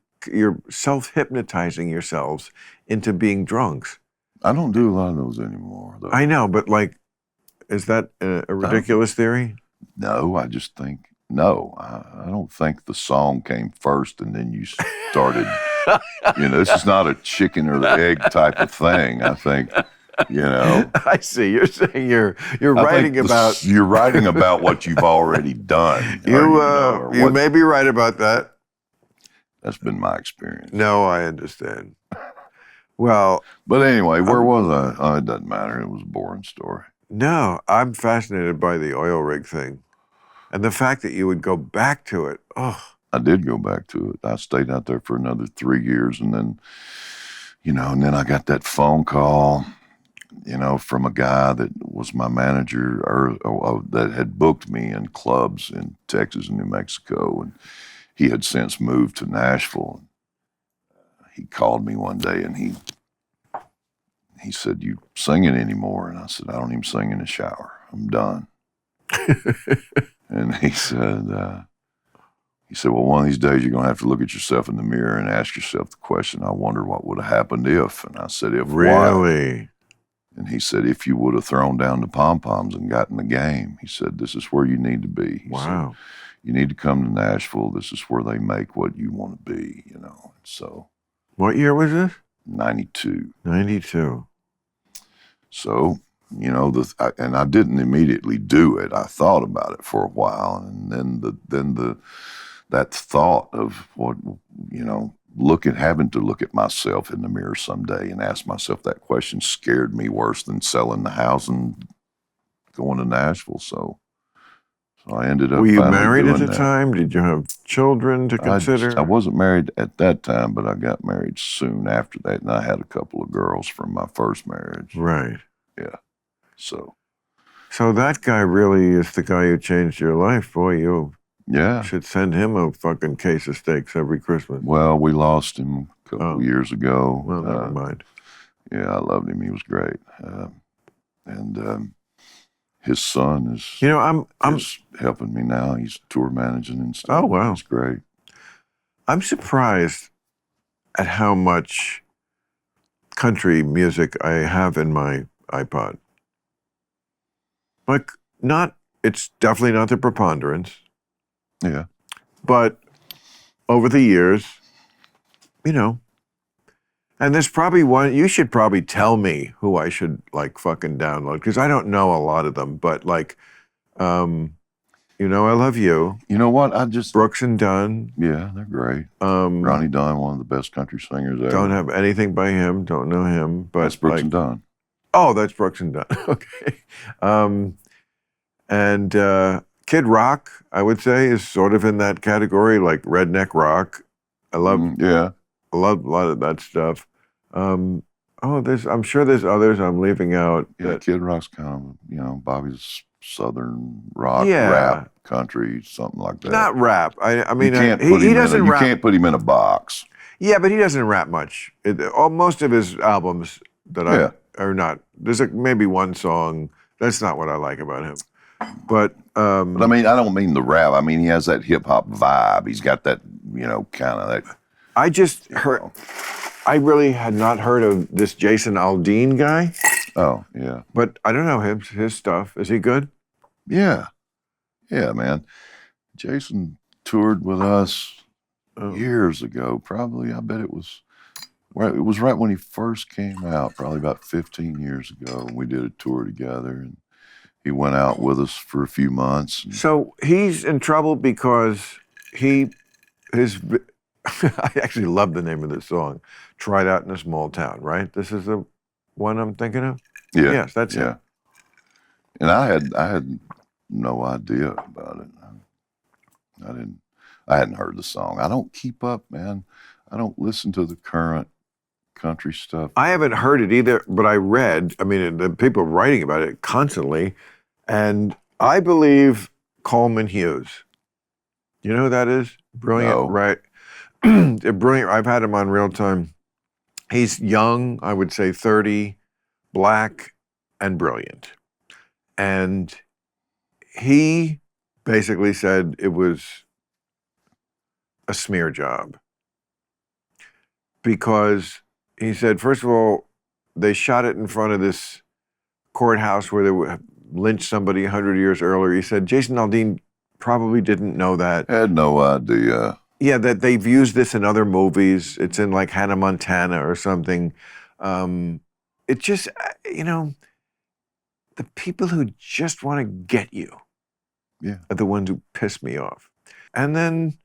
self-hypnotizing yourselves into being drunks. I don't do a lot of those anymore, though. I know, but is that a ridiculous theory? No, I just think no. I don't think the song came first and then you started. This is not a chicken or the egg type of thing. I think, I see. You're saying you're writing about. You're writing about what you've already done. You may be right about that. That's been my experience. No, I understand. Well, but anyway, where was I? Oh, it doesn't matter. It was a boring story. No, I'm fascinated by the oil rig thing, and the fact that you would go back to it. Oh, I did go back to it. I stayed out there for another 3 years, and then, and then I got that phone call, from a guy that was my manager, or that had booked me in clubs in Texas and New Mexico, and he had since moved to Nashville. He called me one day and he said, "You singing anymore?" And I said, "I don't even sing in the shower. I'm done." And he said, "Well, one of these days you're going to have to look at yourself in the mirror and ask yourself the question, I wonder what would have happened if." And I said, "If Really?" what?" And he said, "If you would have thrown down the pom-poms and gotten the game." He said, "This is where you need to be." He Wow. said, "You need to come to Nashville. This is where they make what you want to be, So What year was this? 92. 92. So, and I didn't immediately do it. I thought about it for a while, and then that thought of what, having to look at myself in the mirror someday and ask myself that question scared me worse than selling the house and going to Nashville. So I ended up. Were you finally married at doing the that. time? Did you have children to consider? I wasn't married at that time, but I got married soon after that, and I had a couple of girls from my first marriage. Right. Yeah. So that guy really is the guy who changed your life. Boy, you yeah. should send him a fucking case of steaks every Christmas. Well, we lost him a couple of years ago. Well, never mind. Yeah, I loved him. He was great. And his son is is helping me now. He's tour managing and stuff. Oh, wow. It's great. I'm surprised at how much country music I have in my iPod. Like, it's definitely not the preponderance, Yeah. but over the years, and there's probably one, you should probably tell me who I should fucking download, because I don't know a lot of them, but I Love You. You know what? Brooks and Dunn. Yeah, they're great. Ronnie Dunn, one of the best country singers ever. Don't have anything by him, don't know him, but That's Brooks and Dunn. Oh, that's Brooks and Dunn. Okay. And Kid Rock, I would say, is sort of in that category, like redneck rock. I love a lot of that stuff. I'm sure there's others I'm leaving out. Yeah, Kid Rock's kind of, Bobby's Southern rock, rap, country, something like that. Not rap. I mean, he doesn't rap. You can't put him in a box. Yeah, but he doesn't rap much. Most of his albums that are not. There's maybe one song. That's not what I like about him. But I mean, I don't mean the rap. I mean, he has that hip hop vibe. He's got that, kind of that. I just heard. I really had not heard of this Jason Aldean guy. Oh, yeah. But I don't know his stuff. Is he good? Yeah. Yeah, man. Jason toured with us years ago. Probably, I bet it was right when he first came out, probably about 15 years ago. We did a tour together, and he went out with us for a few months. So he's in trouble because I actually love the name of this song, Tried Out in a Small Town, right? This is the one I'm thinking of? Yeah. Yes, that's it. And I had no idea about it. I hadn't heard the song. I don't keep up, man. I don't listen to the current country stuff. I haven't heard it either, but I read, the people writing about it constantly, and I believe Coleman Hughes. You know who that is? Brilliant, No. Right? Brilliant. I've had him on Real Time. He's young, I would say 30, black, and brilliant. And he basically said it was a smear job. Because he said, first of all, they shot it in front of this courthouse where they would lynch somebody 100 years earlier. He said, Jason Aldean probably didn't know that. Had no idea. Yeah, that they've used this in other movies. It's in like Hannah Montana or something. It just, the people who just want to get you are the ones who piss me off. And then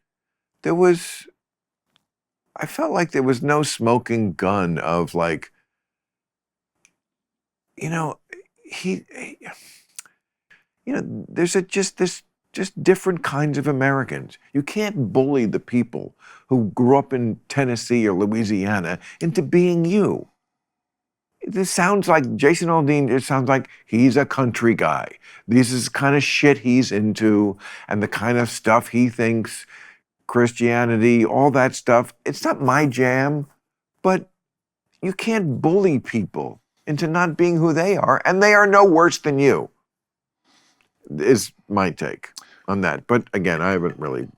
I felt like there was no smoking gun of like, there's just different kinds of Americans. You can't bully the people who grew up in Tennessee or Louisiana into being you. This sounds like Jason Aldean. It sounds like he's a country guy. This is the kind of shit he's into and the kind of stuff he thinks Christianity, all that stuff. It's not my jam, but you can't bully people into not being who they are, and they are no worse than you, is my take on that. But again, I haven't really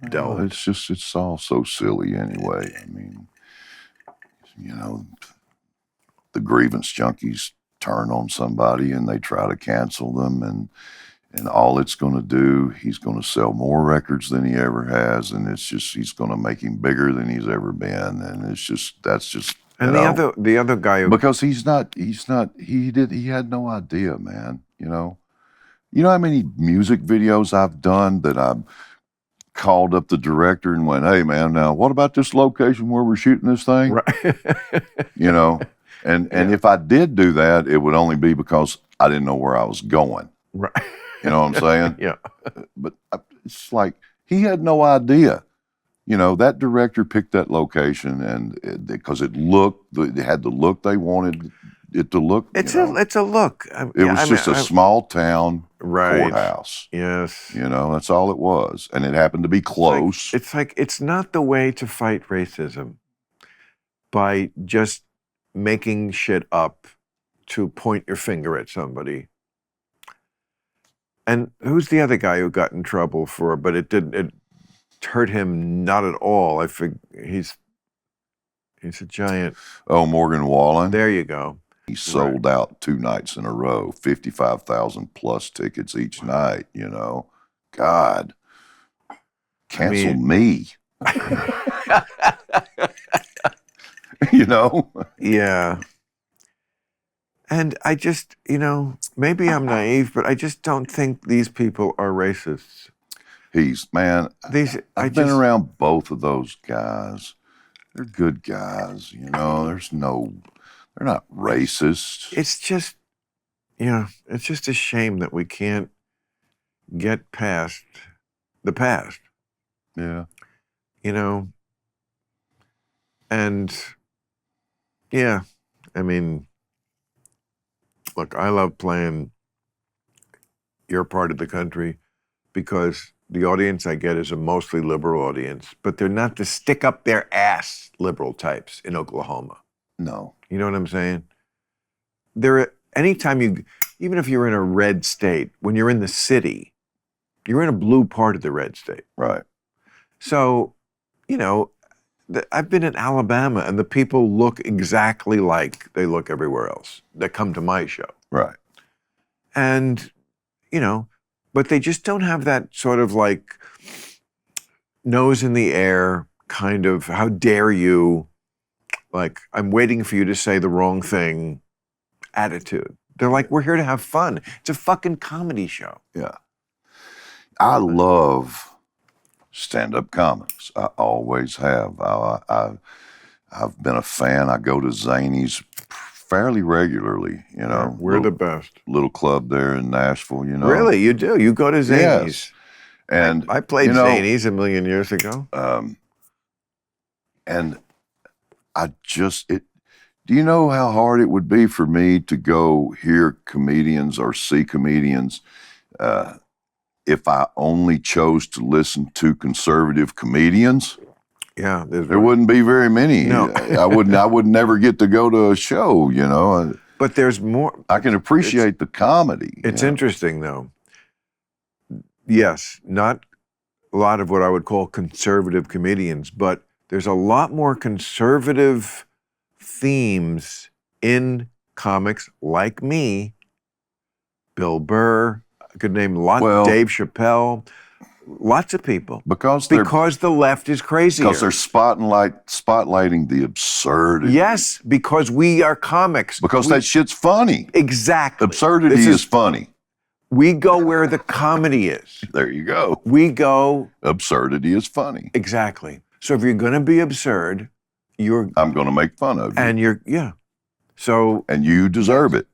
delved. It's all so silly anyway. I mean, you know, the grievance junkies turn on somebody and they try to cancel them, and all it's going to do, he's going to sell more records than he ever has, and he's going to make him bigger than he's ever been, and that's just. And the other guy because he had no idea, man. You know how many music videos I've done that I've called up the director and went, "Hey, man, now what about this location where we're shooting this thing?" Right. You know, and if I did do that, it would only be because I didn't know where I was going. Right. You know what I'm saying? Yeah. But it's like he had no idea. You know, that director picked that location, and because it had the look they wanted it to look. It's a look. It was just a small town courthouse. Yes. You know, that's all it was, and it happened to be close. It's not the way to fight racism by just making shit up to point your finger at somebody. And who's the other guy who got in trouble for? But it hurt him not at all. I think he's a giant. Oh, Morgan Wallen. There you go. He sold out 2 nights in a row, 55,000 plus tickets each night. You know, God, cancel me. You know. Yeah. And I just, maybe I'm naive, but I just don't think these people are racists. I've been around both of those guys. They're good guys, you know. They're not racist. It's just, it's just a shame that we can't get past the past. Yeah. You know, and yeah, I mean, look, I love playing your part of the country because the audience I get is a mostly liberal audience, but they're not the stick up their ass liberal types in Oklahoma. No. You know what I'm saying? Even if you're in a red state, when you're in the city, you're in a blue part of the red state. Right. So, I've been in Alabama and the people look exactly like they look everywhere else that come to my show. Right. And, but they just don't have that sort of like nose in the air kind of, how dare you, like, I'm waiting for you to say the wrong thing attitude. They're like, we're here to have fun. It's a fucking comedy show. Yeah. I love stand-up comics. I always have. I've been a fan. I go to Zany's fairly regularly, you know. We're the best. Little club there in Nashville, you know. Really? You do? You go to Zany's? Yes. And I played Zany's a million years ago. And do you know how hard it would be for me to go hear comedians or see comedians if I only chose to listen to conservative comedians? Yeah, there wouldn't be very many. No. I would never get to go to a show, you know. But there's more. I can appreciate the comedy. It's interesting, though. Yes, not a lot of what I would call conservative comedians, but there's a lot more conservative themes in comics like me, Bill Burr, I could name Dave Chappelle, lots of people. Because the left is crazier. Because they're spotlighting the absurdity. Yes, because we are comics. Because that shit's funny. Exactly. Absurdity is funny. We go where the comedy is. There you go. We go. Absurdity is funny. Exactly. So if you're going to be absurd, I'm going to make fun of you. And So. And you deserve it.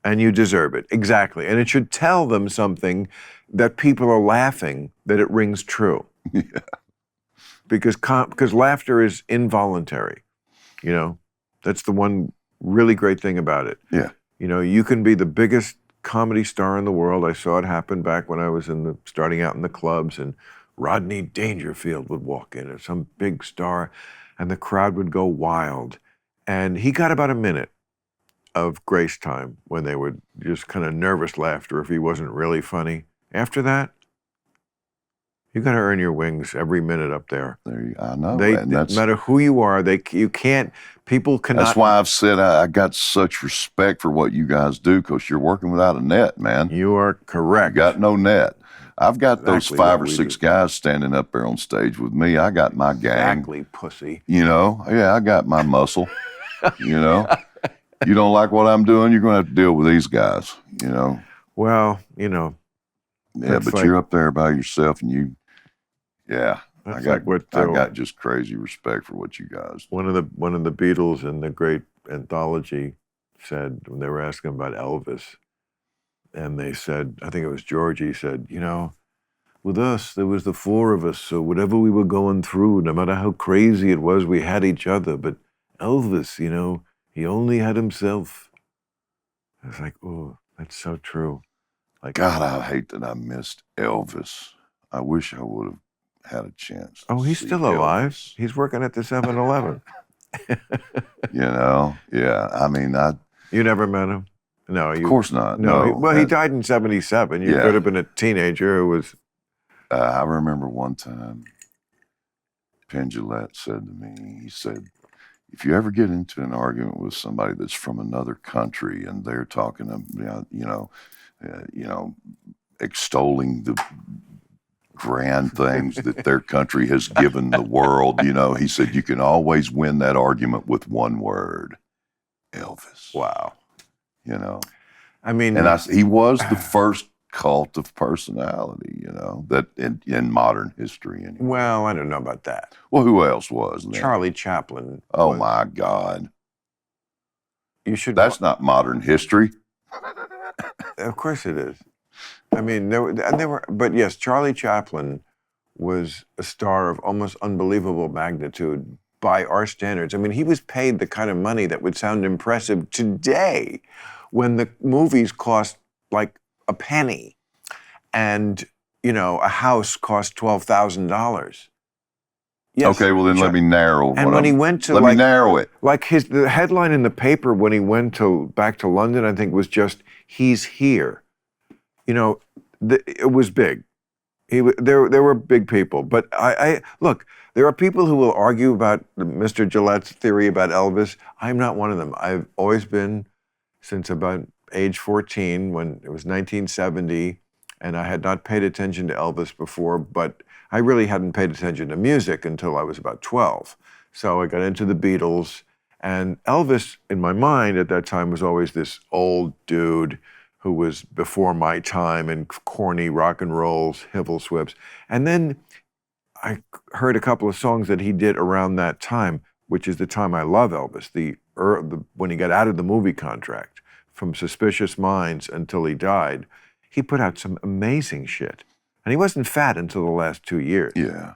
And you deserve it. Exactly. And it should tell them something that people are laughing, that it rings true. Yeah. Because laughter is involuntary. You know, that's the one really great thing about it. Yeah. You know, you can be the biggest comedy star in the world. I saw it happen back when I was starting out in the clubs, and Rodney Dangerfield would walk in, or some big star, and the crowd would go wild. And he got about a minute of grace time when they would just kind of nervous laughter if he wasn't really funny. After that, you got to earn your wings every minute up there. I know. No matter who you are, you can't. People cannot. That's why I've said I got such respect for what you guys do, because you're working without a net, man. You are correct. You got no net. I've got those Exactly 5 what or we 6 do. guys standing up there on stage with me. I got my gang. Exactly, pussy. You know, yeah, I got my muscle. You know, you don't like what I'm doing, you're going to have to deal with these guys. You know. Well, you know. Yeah, but you're up there by yourself, and I got just crazy respect for what you guys do. One of the Beatles in the great anthology said, when they were asking about Elvis, and they said, I think it was Georgie said, you know, with us, there was the 4 of us, so whatever we were going through, no matter how crazy it was, we had each other. But Elvis, you know, he only had himself. I was like, oh, that's so true. Like, God, I hate that I missed Elvis. I wish I would have had a chance. Oh, he's see still alive. Elvis. He's working at the 7-Eleven. You know, yeah. I mean, You never met him? No, of course not. No. No. He died in 1977. You could have been a teenager who was. I remember one time, Penn Jillette said to me, he said, if you ever get into an argument with somebody that's from another country and they're talking about, extolling the grand things that their country has given the world, he said, you can always win that argument with one word: Elvis. Wow. I mean, and he was the first cult of personality, that in modern history. Anyway. Well, I don't know about that. Well, who else was? Then? Charlie Chaplin. Oh my God! You should. That's not modern history. Of course it is. I mean, there were, but yes, Charlie Chaplin was a star of almost unbelievable magnitude by our standards. I mean, he was paid the kind of money that would sound impressive today, when the movies cost like a penny, and a house cost $12,000. Yes. Okay, well then let me narrow. And when he went to let me narrow it. Like the headline in the paper when he went back to London, I think, was just "He's here." It was big. There were big people, but I look. There are people who will argue about Mr. Gillette's theory about Elvis. I'm not one of them. I've always been, since about age 14, when it was 1970, and I had not paid attention to Elvis before, but I really hadn't paid attention to music until I was about 12. So I got into the Beatles, and Elvis, in my mind at that time, was always this old dude who was before my time in corny rock and rolls, Hivil Swips. And then I heard a couple of songs that he did around that time, which is the time I love Elvis, when he got out of the movie contract, from Suspicious Minds until he died. He put out some amazing shit. And he wasn't fat until the last 2 years. Yeah.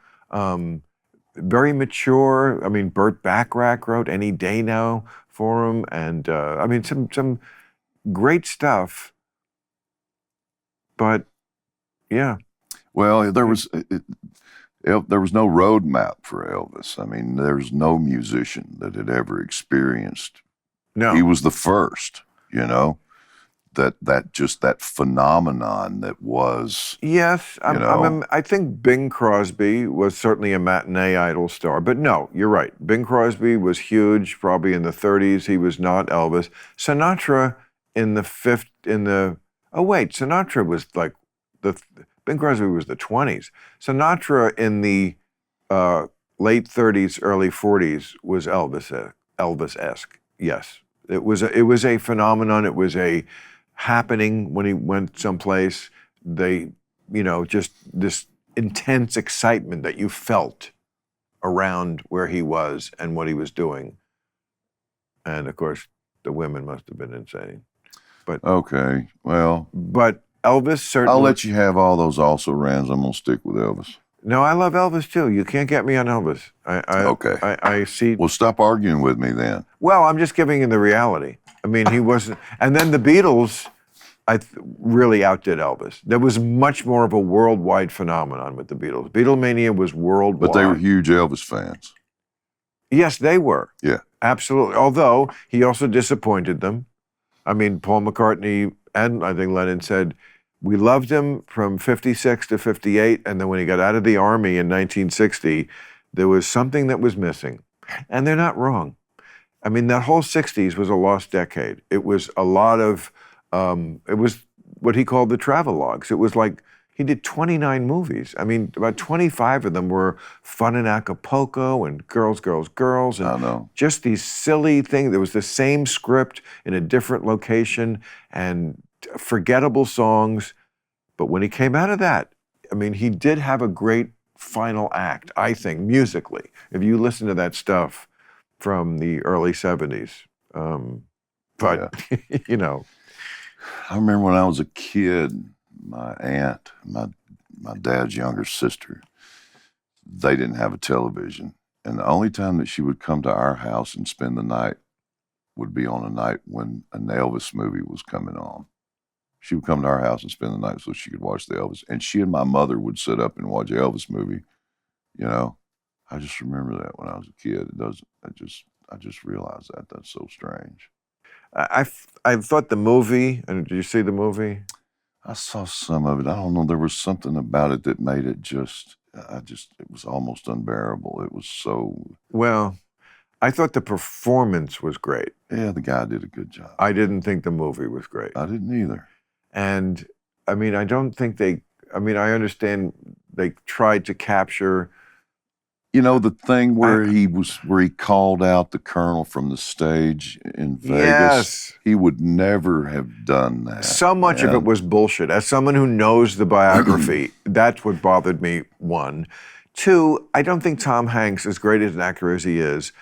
Very mature. I mean, Burt Bacharach wrote Any Day Now for him. And some great stuff. But, yeah. Well, there was no roadmap for Elvis. I mean, there's no musician that had ever experienced. No. He was the first, that phenomenon that was. Yes, I think Bing Crosby was certainly a matinee idol star, but no, you're right. Bing Crosby was huge, probably in the 30s. He was not Elvis. Sinatra Sinatra was like Bing Crosby was the 20s. Sinatra in the late 30s, early 40s was Elvis-esque. Yes, it was a phenomenon. It was a happening when he went someplace. Just this intense excitement that you felt around where he was and what he was doing. And of course, the women must have been insane. But okay, well. But Elvis certainly. I'll let you have all those also rans. I'm gonna stick with Elvis. No, I love Elvis too. You can't get me on Elvis. Okay. I see. Well, stop arguing with me then. Well, I'm just giving you the reality. I mean, he wasn't. And then the Beatles. really outdid Elvis. There was much more of a worldwide phenomenon with the Beatles. Beatlemania was worldwide. But they were huge Elvis fans. Yes, they were. Yeah. Absolutely. Although he also disappointed them. I mean, Paul McCartney and I think Lennon said, we loved him from 56 to 58, and then when he got out of the army in 1960, there was something that was missing. And they're not wrong. I mean, that whole 60s was a lost decade. It was a lot of, it was what he called the travelogues. It was like, he did 29 movies. I mean, about 25 of them were Fun in Acapulco and Girls, Girls, Girls. And I know. just these silly things. There was the same script in a different location and forgettable songs. But when he came out of that, I mean, he did have a great final act, I think, musically. If you listen to that stuff from the early 70s. But, you know. I remember when I was a kid, my aunt, my dad's younger sister, they didn't have a television. And the only time that she would come to our house and spend the night would be on a night when an Elvis movie was coming on. She would come to our house and spend the night so she could watch the Elvis. And she and my mother would sit up and watch the Elvis movie. You know, I just remember that when I was a kid. It doesn't. I just realized that. That's so strange. I thought the movie, and did you see the movie? I saw some of it. I don't know. There was something about it that made it it was almost unbearable. It was so. Well, I thought the performance was great. Yeah, the guy did a good job. I didn't think the movie was great. I didn't either. And I mean, I don't think I understand they tried to capture. You know, the thing where he called out the Colonel from the stage in Vegas. Yes. He would never have done that. So much of it was bullshit. As someone who knows the biography, that's what bothered me, one. Two, I don't think Tom Hanks, as great as an actor as he is,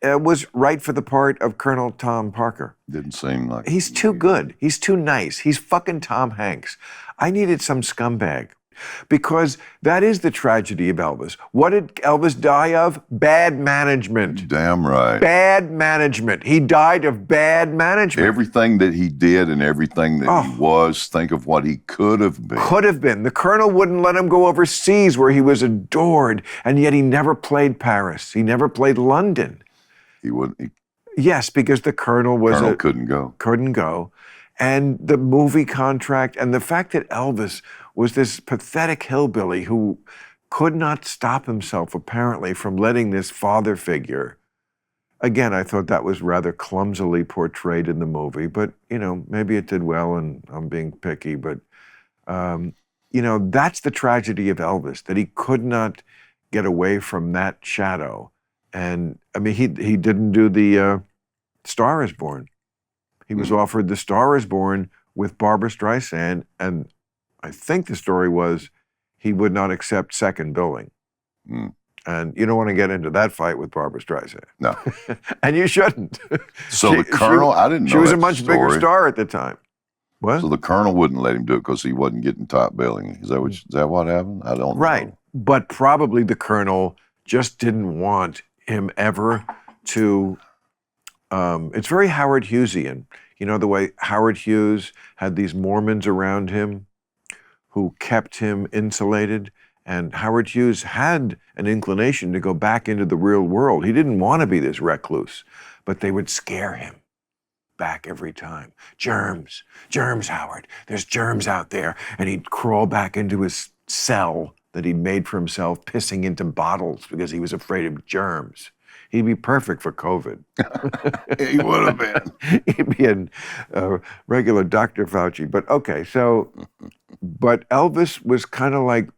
was right for the part of Colonel Tom Parker. Didn't seem like He's too good. He's too nice. He's fucking Tom Hanks. I needed some scumbag. Because that is the tragedy of Elvis. What did Elvis die of? Bad management. Damn right. Bad management. He died of bad management. Everything that he did and everything that he was, think of what he could have been. Could have been. The Colonel wouldn't let him go overseas where he was adored, and yet he never played Paris. He never played London. He wouldn't. Yes, because the Colonel couldn't go. Couldn't go. And the movie contract and the fact that Elvis was this pathetic hillbilly who could not stop himself, apparently, from letting this father figure. Again, I thought that was rather clumsily portrayed in the movie, but, you know, maybe it did well and I'm being picky, but, you know, that's the tragedy of Elvis, that he could not get away from that shadow. And, I mean, he didn't do the Star is Born. He was offered The Star is Born with Barbra Streisand, and I think the story was he would not accept second billing. And you don't want to get into that fight with Barbra Streisand. No. And you shouldn't. So the Colonel, I didn't know she was a that much bigger story. star at the time. What? So the Colonel wouldn't let him do it because he wasn't getting top billing. Is that what happened? I don't know. Right. But probably the Colonel just didn't want him ever to. It's very Howard Hughesian. You know, the way Howard Hughes had these Mormons around him who kept him insulated. And Howard Hughes had an inclination to go back into the real world. He didn't want to be this recluse, but they would scare him back every time. Germs, Howard. There's germs out there. And he'd crawl back into his cell that he'd made for himself, pissing into bottles because he was afraid of germs. He'd be perfect for COVID. He would have been. He'd be a regular Dr. Fauci. But okay, but Elvis was kind of like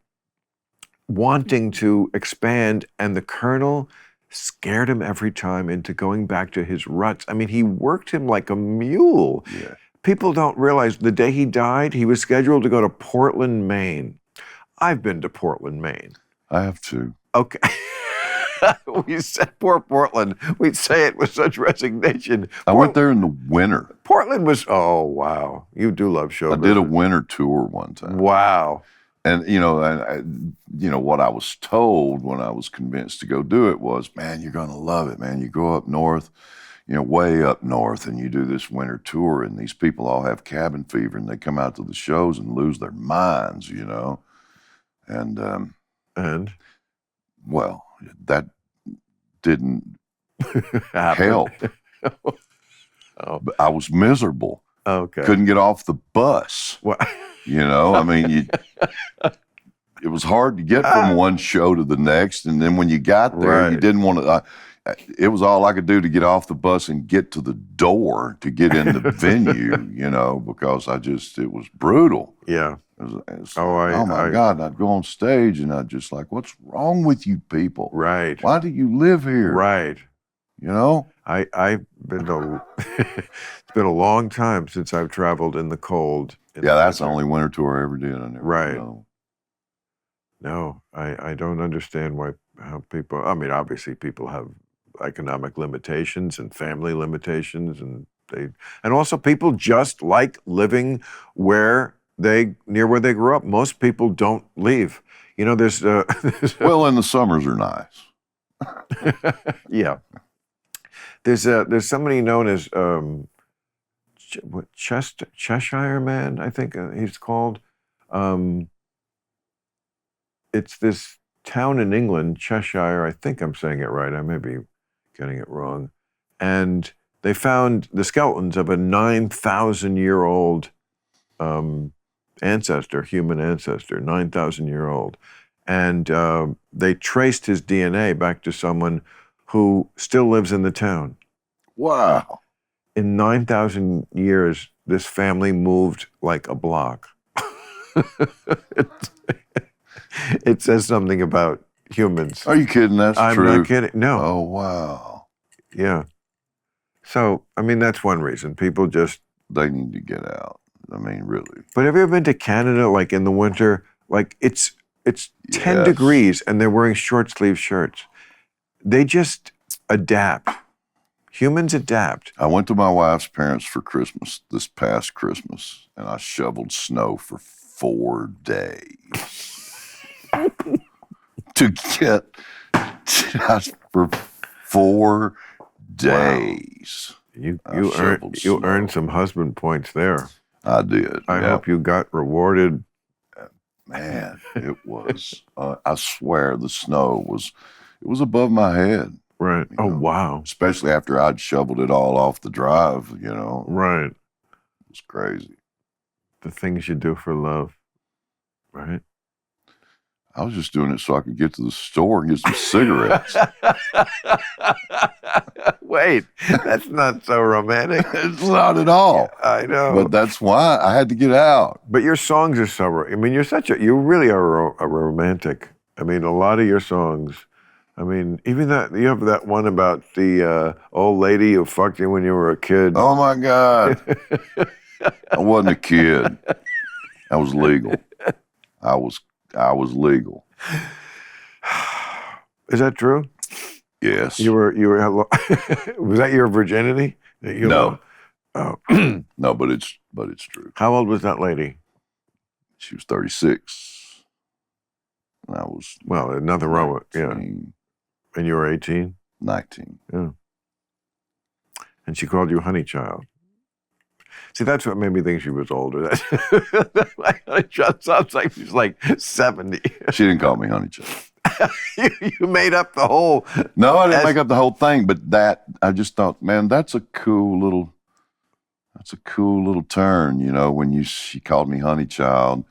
wanting to expand, and the Colonel scared him every time into going back to his ruts. I mean, he worked him like a mule. Yeah. People don't realize the day he died, he was scheduled to go to Portland, Maine. I've been to Portland, Maine. I have to. Okay. We said poor Portland. We'd say it with such resignation. I went there in the winter. Portland was, oh, wow. You do love show I business. did a winter tour one time. Wow. And, you know, what I was told when I was convinced to go do it was, man, you're going to love it, man. You go up north, way up north, and you do this winter tour, and these people all have cabin fever, and they come out to the shows and lose their minds, and And well, that didn't Happen. help. Oh, But I was miserable. okay. Couldn't get off the bus. What? I mean, it was hard to get from one show to the next, and then when you got there, you Right. didn't want to. It was all I could do to get off the bus and get to the door to get in the venue, because it was brutal. Yeah. It's Oh, oh my God! And I'd go on stage and I'd just like, what's wrong with you people? Right. Why do you live here? Right. I've been it's been a long time since I've traveled in the cold. Yeah, that's the only winter tour I ever did. I never, Right. No, I don't understand how people. I mean, obviously, people have economic limitations and family limitations, and also people just like living near where they grew up. Most people don't leave. There's Well, and the summers are nice. yeah. There's somebody known as Cheshire Man, I think he's called. It's this town in England, Cheshire. I think I'm saying it right. I may be getting it wrong. And they found the skeletons of a 9,000-year-old ancestor, human ancestor, 9,000-year-old. And they traced his DNA back to someone who still lives in the town. Wow. In 9,000 years, this family moved like a block. It says something about humans. Are you kidding? That's true. I'm not kidding. No. Oh, wow. Yeah. So, I mean, that's one reason. People just... They need to get out. I mean, really. But have you ever been to Canada, like in the winter? Like, it's 10 Yes. degrees and they're wearing short sleeve shirts. They just adapt. Humans adapt. I went to my wife's parents for Christmas, this past Christmas, and I shoveled snow for 4 days. to get just for 4 days. You shoveled snow. earned some husband points there. I did. I yeah. hope you got rewarded. Man, it was. I swear, the snow was above my head. Right. You Oh, know. wow. Especially after I'd shoveled it all off the drive. Right. It was crazy. The things you do for love. Right. I was just doing it so I could get to the store and get some cigarettes. Wait, that's not so romantic. It's not at all. I know. But that's why I had to get out. But your songs are so. I mean, you really are a romantic. I mean, a lot of your songs. I mean, even that you have that one about the old lady who fucked you when you were a kid. Oh my God. I wasn't a kid. I was legal. I was legal. Is that true? Yes. You were. Was that your virginity? No. Oh. No, but it's true. How old was that lady? She was 36. And I was Nothing wrong with 19. And you were 18? 19. Yeah. And she called you honey child. See, that's what made me think she was older. That sounds like she's like 70. She didn't call me honey child. You made up the whole... No, I didn't make up the whole thing, but I just thought, man, that's a cool little turn, when she called me honey child,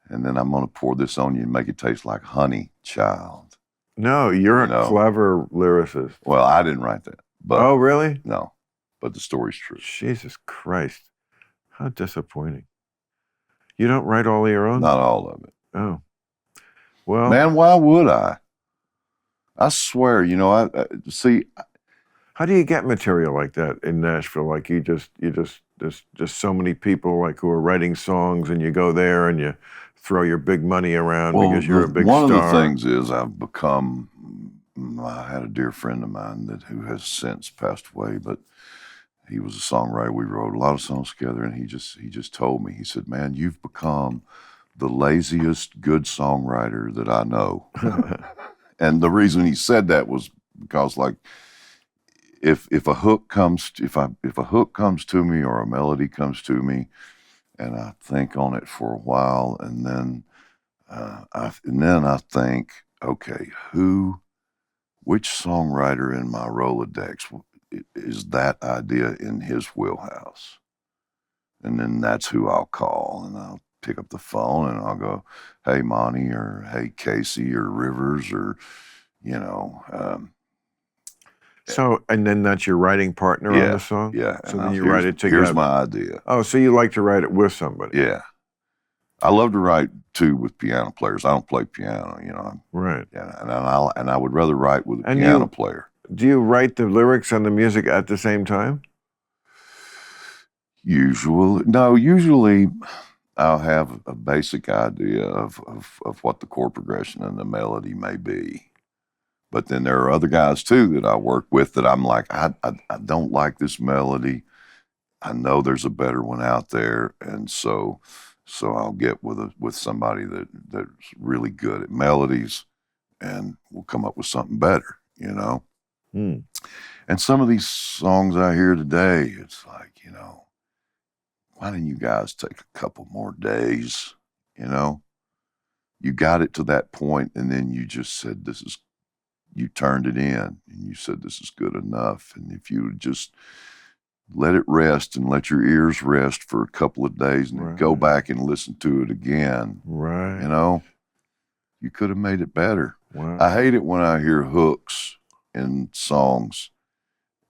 and then I'm going to pour this on you and make it taste like honey child. No, you're a clever lyricist. Well, I didn't write that. But Oh, really? No, but the story's true. Jesus Christ. How disappointing. You don't write all of your own? Not all of it. Oh. Well... Man, why would I? I swear, I see... How do you get material like that in Nashville? Like there's just so many people like who are writing songs, and you go there and you throw your big money around because you're a big star. One of the things is I had a dear friend of mine who has since passed away, but he was a songwriter. We wrote a lot of songs together, and he just told me, he said, man, you've become the laziest good songwriter that I know. And the reason he said that was because, like, if a hook comes if a hook comes to me or a melody comes to me, and I think on it for a while, and then I think, okay, which songwriter in my Rolodex is that idea in his wheelhouse? And then that's who I'll call, and I'll pick up the phone and I'll go, hey, Monty, or hey, Casey, or Rivers, or, you know. So, and then that's your writing partner on the song? Yeah. So then you write it together. Here's my idea. Oh, so you like to write it with somebody? Yeah. I love to write, too, with piano players. I don't play piano, you know. Right. Yeah, and I would rather write with a piano player. Do you write the lyrics and the music at the same time? Usually I'll have a basic idea of what the chord progression and the melody may be. But then there are other guys too that I work with that I'm like, I don't like this melody. I know there's a better one out there, and so I'll get with somebody that's really good at melodies, and we'll come up with something better, you know. Mm. And some of these songs I hear today, it's like, you know, why didn't you guys take a couple more days? You know, you got it to that point, and then you just said, you turned it in, and you said, this is good enough. And if you would just let it rest and let your ears rest for a couple of days, and then go back and listen to it again, right? You know, you could have made it better. Wow. I hate it when I hear hooks in songs,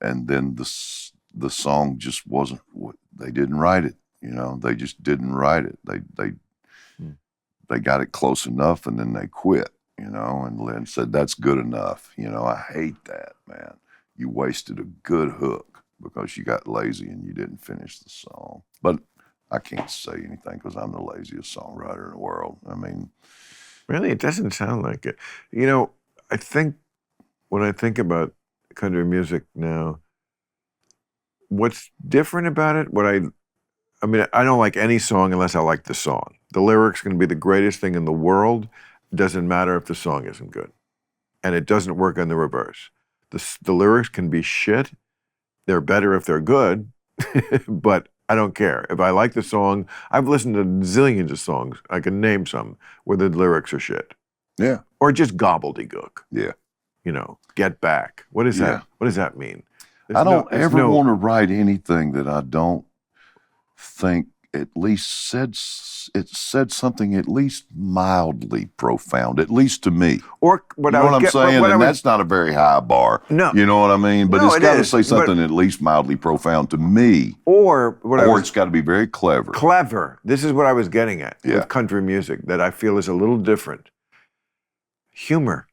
and then the song just wasn't what they didn't write it. You know, they just didn't write it. They got it close enough, and then they quit. You know, and Lynn said, that's good enough. You know, I hate that, man. You wasted a good hook because you got lazy and you didn't finish the song. But I can't say anything because I'm the laziest songwriter in the world. I mean, really, it doesn't sound like it. You know, I think when I think about country music now, what's different about it, I mean, I don't like any song unless I like the song. The lyrics can be the greatest thing in the world. It doesn't matter if the song isn't good. And it doesn't work on the reverse. The lyrics can be shit. They're better if they're good, but I don't care. If I like the song, I've listened to zillions of songs. I can name some where the lyrics are shit. Yeah. Or just gobbledygook. Yeah. You know, get back. What is that? What does that mean? I don't ever want to write anything that I don't think at least said something at least mildly profound, at least to me. Or what I'm saying, and that's not a very high bar. No, you know what I mean. But it's got to say something at least mildly profound to me. Or it's got to be very clever. Clever. This is what I was getting at with country music that I feel is a little different. Humor.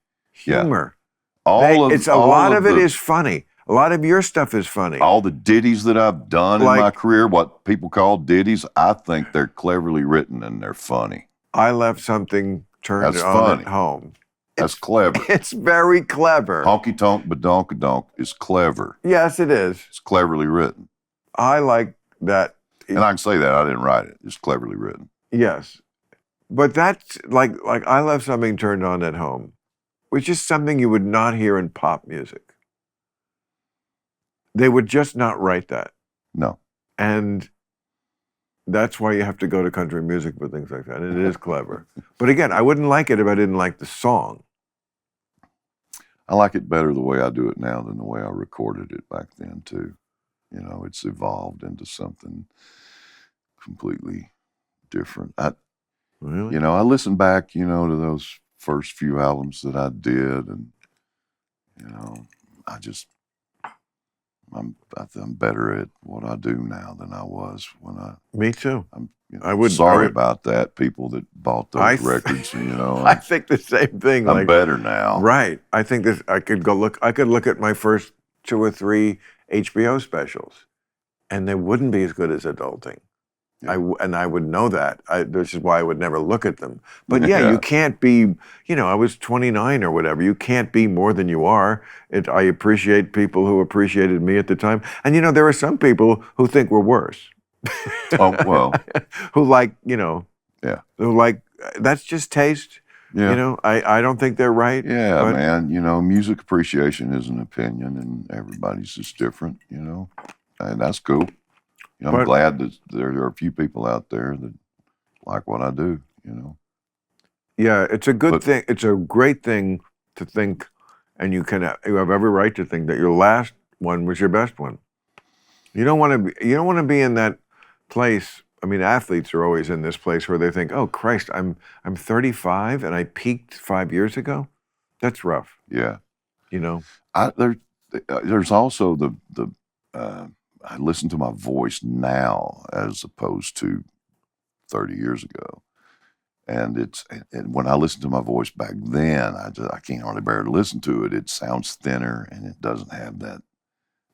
Yeah. A lot of it is funny. A lot of your stuff is funny. All the ditties that I've done in my career, what people call ditties, I think they're cleverly written and they're funny. I left something turned on at home. That's clever. It's very clever. Honky tonk badonkadonk is clever. Yes, it is. It's cleverly written. I like that. And I can say that. I didn't write it. It's cleverly written. Yes. But that's like I left something turned on at home, which is something you would not hear in pop music. They would just not write that. No. And that's why you have to go to country music for things like that. And it is clever. But again, I wouldn't like it if I didn't like the song. I like it better the way I do it now than the way I recorded it back then, too. You know, it's evolved into something completely different. Really? You know, I listen back, you know, to those first few albums that I did, and, you know, I'm better at what I do now than I was when I. Me too. I'm sorry about that. People that bought those records, you know. I think the same thing. I'm better now. Right. I think this. I could look at my first 2 or 3 HBO specials, and they wouldn't be as good as Adulting. Yeah. I would know that. This is why I would never look at them. But yeah, you can't be, you know, I was 29 or whatever. You can't be more than you are. I appreciate people who appreciated me at the time. And, you know, there are some people who think we're worse. Oh, well. Who like, you know. Yeah. Who like, that's just taste. Yeah. You know, I don't think they're right. Yeah, but man. You know, music appreciation is an opinion, and everybody's just different. You know, and that's cool. You know, I'm But- glad that there are a few people out there that like what I do. You know. Yeah, it's a good But- thing. It's a great thing to think, and you have every right to think that your last one was your best one. You don't want to be in that place. I mean, athletes are always in this place where they think, "Oh Christ, I'm 35 and I peaked 5 years ago." That's rough, Yeah. you know. There's also the I listen to my voice now as opposed to 30 years ago. And when I listen to my voice back then, I can't hardly bear to listen to it. It sounds thinner and it doesn't have that.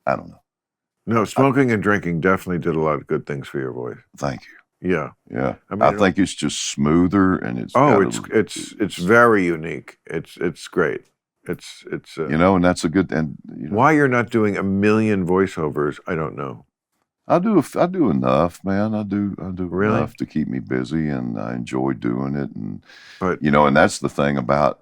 I don't know. No, smoking and drinking definitely did a lot of good things for your voice. Thank you. Yeah. Yeah, I mean, I think it's just smoother and it's it's very unique. It's great. It's you know, and that's a good and you know, why you're not doing a million voiceovers, I don't know. I do enough, man. I do Really? enough to keep me busy, and I enjoy doing it. And But you know, and that's the thing about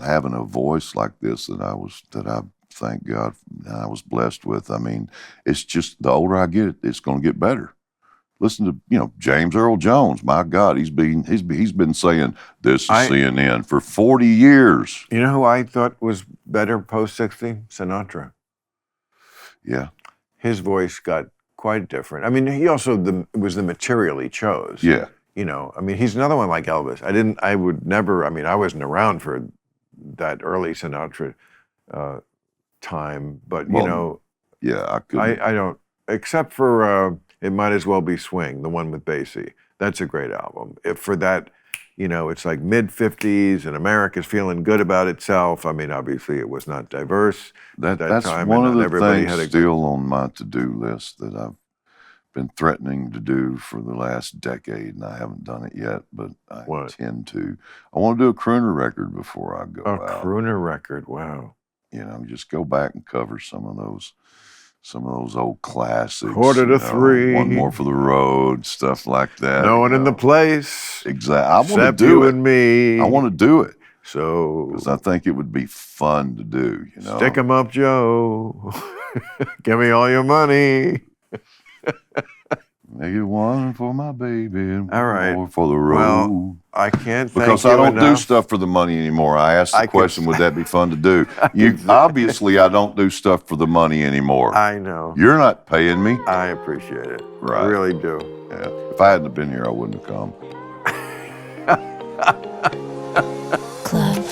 having a voice like this that I thank God I was blessed with. I mean, it's just the older I get, it's going to get better. Listen to, you know, James Earl Jones. My God, he's been saying this is CNN for 40 years. you know who I thought was better post 60? Sinatra. Yeah, His voice got quite different. I mean, he also was the material he chose. yeah. You know, I mean, he's another one like Elvis. I wasn't around for that early Sinatra time, but you Well, know, Yeah, I couldn't. I don't, except for It Might As Well Be Swing, the one with Basie. That's a great album. If for that, you know, it's like mid-50s and America's feeling good about itself. I mean, obviously it was not diverse at that That's time. one and of not the everybody things had a still on my to-do list that I've been threatening to do for the last decade, and I haven't done it yet, but I What? intend to. I want to do a crooner record before I go a out. crooner record. Wow. You know, just go back and cover some of those old classics. Quarter to you know, three. One More for the Road, stuff like that. No one you in the know. place. Exactly. I want to Except do you it. and me. I want to do it So because I think it would be fun to do. You know, stick 'em up, Joe. Give me all your money. Make it one for my baby and All right. one more for the road. Well, I can't thank because you I don't do enough. stuff for the money anymore. I asked the I can question, would that be fun to do? can say- Obviously, I don't do stuff for the money anymore. I know. You're not paying me. I appreciate it. I Right. really do. Yeah. If I hadn't have been here, I wouldn't have come. Club Random.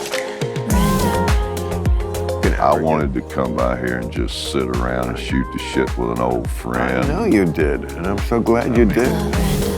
I wanted to come by here and just sit around and shoot the shit with an old friend. I know you did, and I'm so glad you did. Club Random.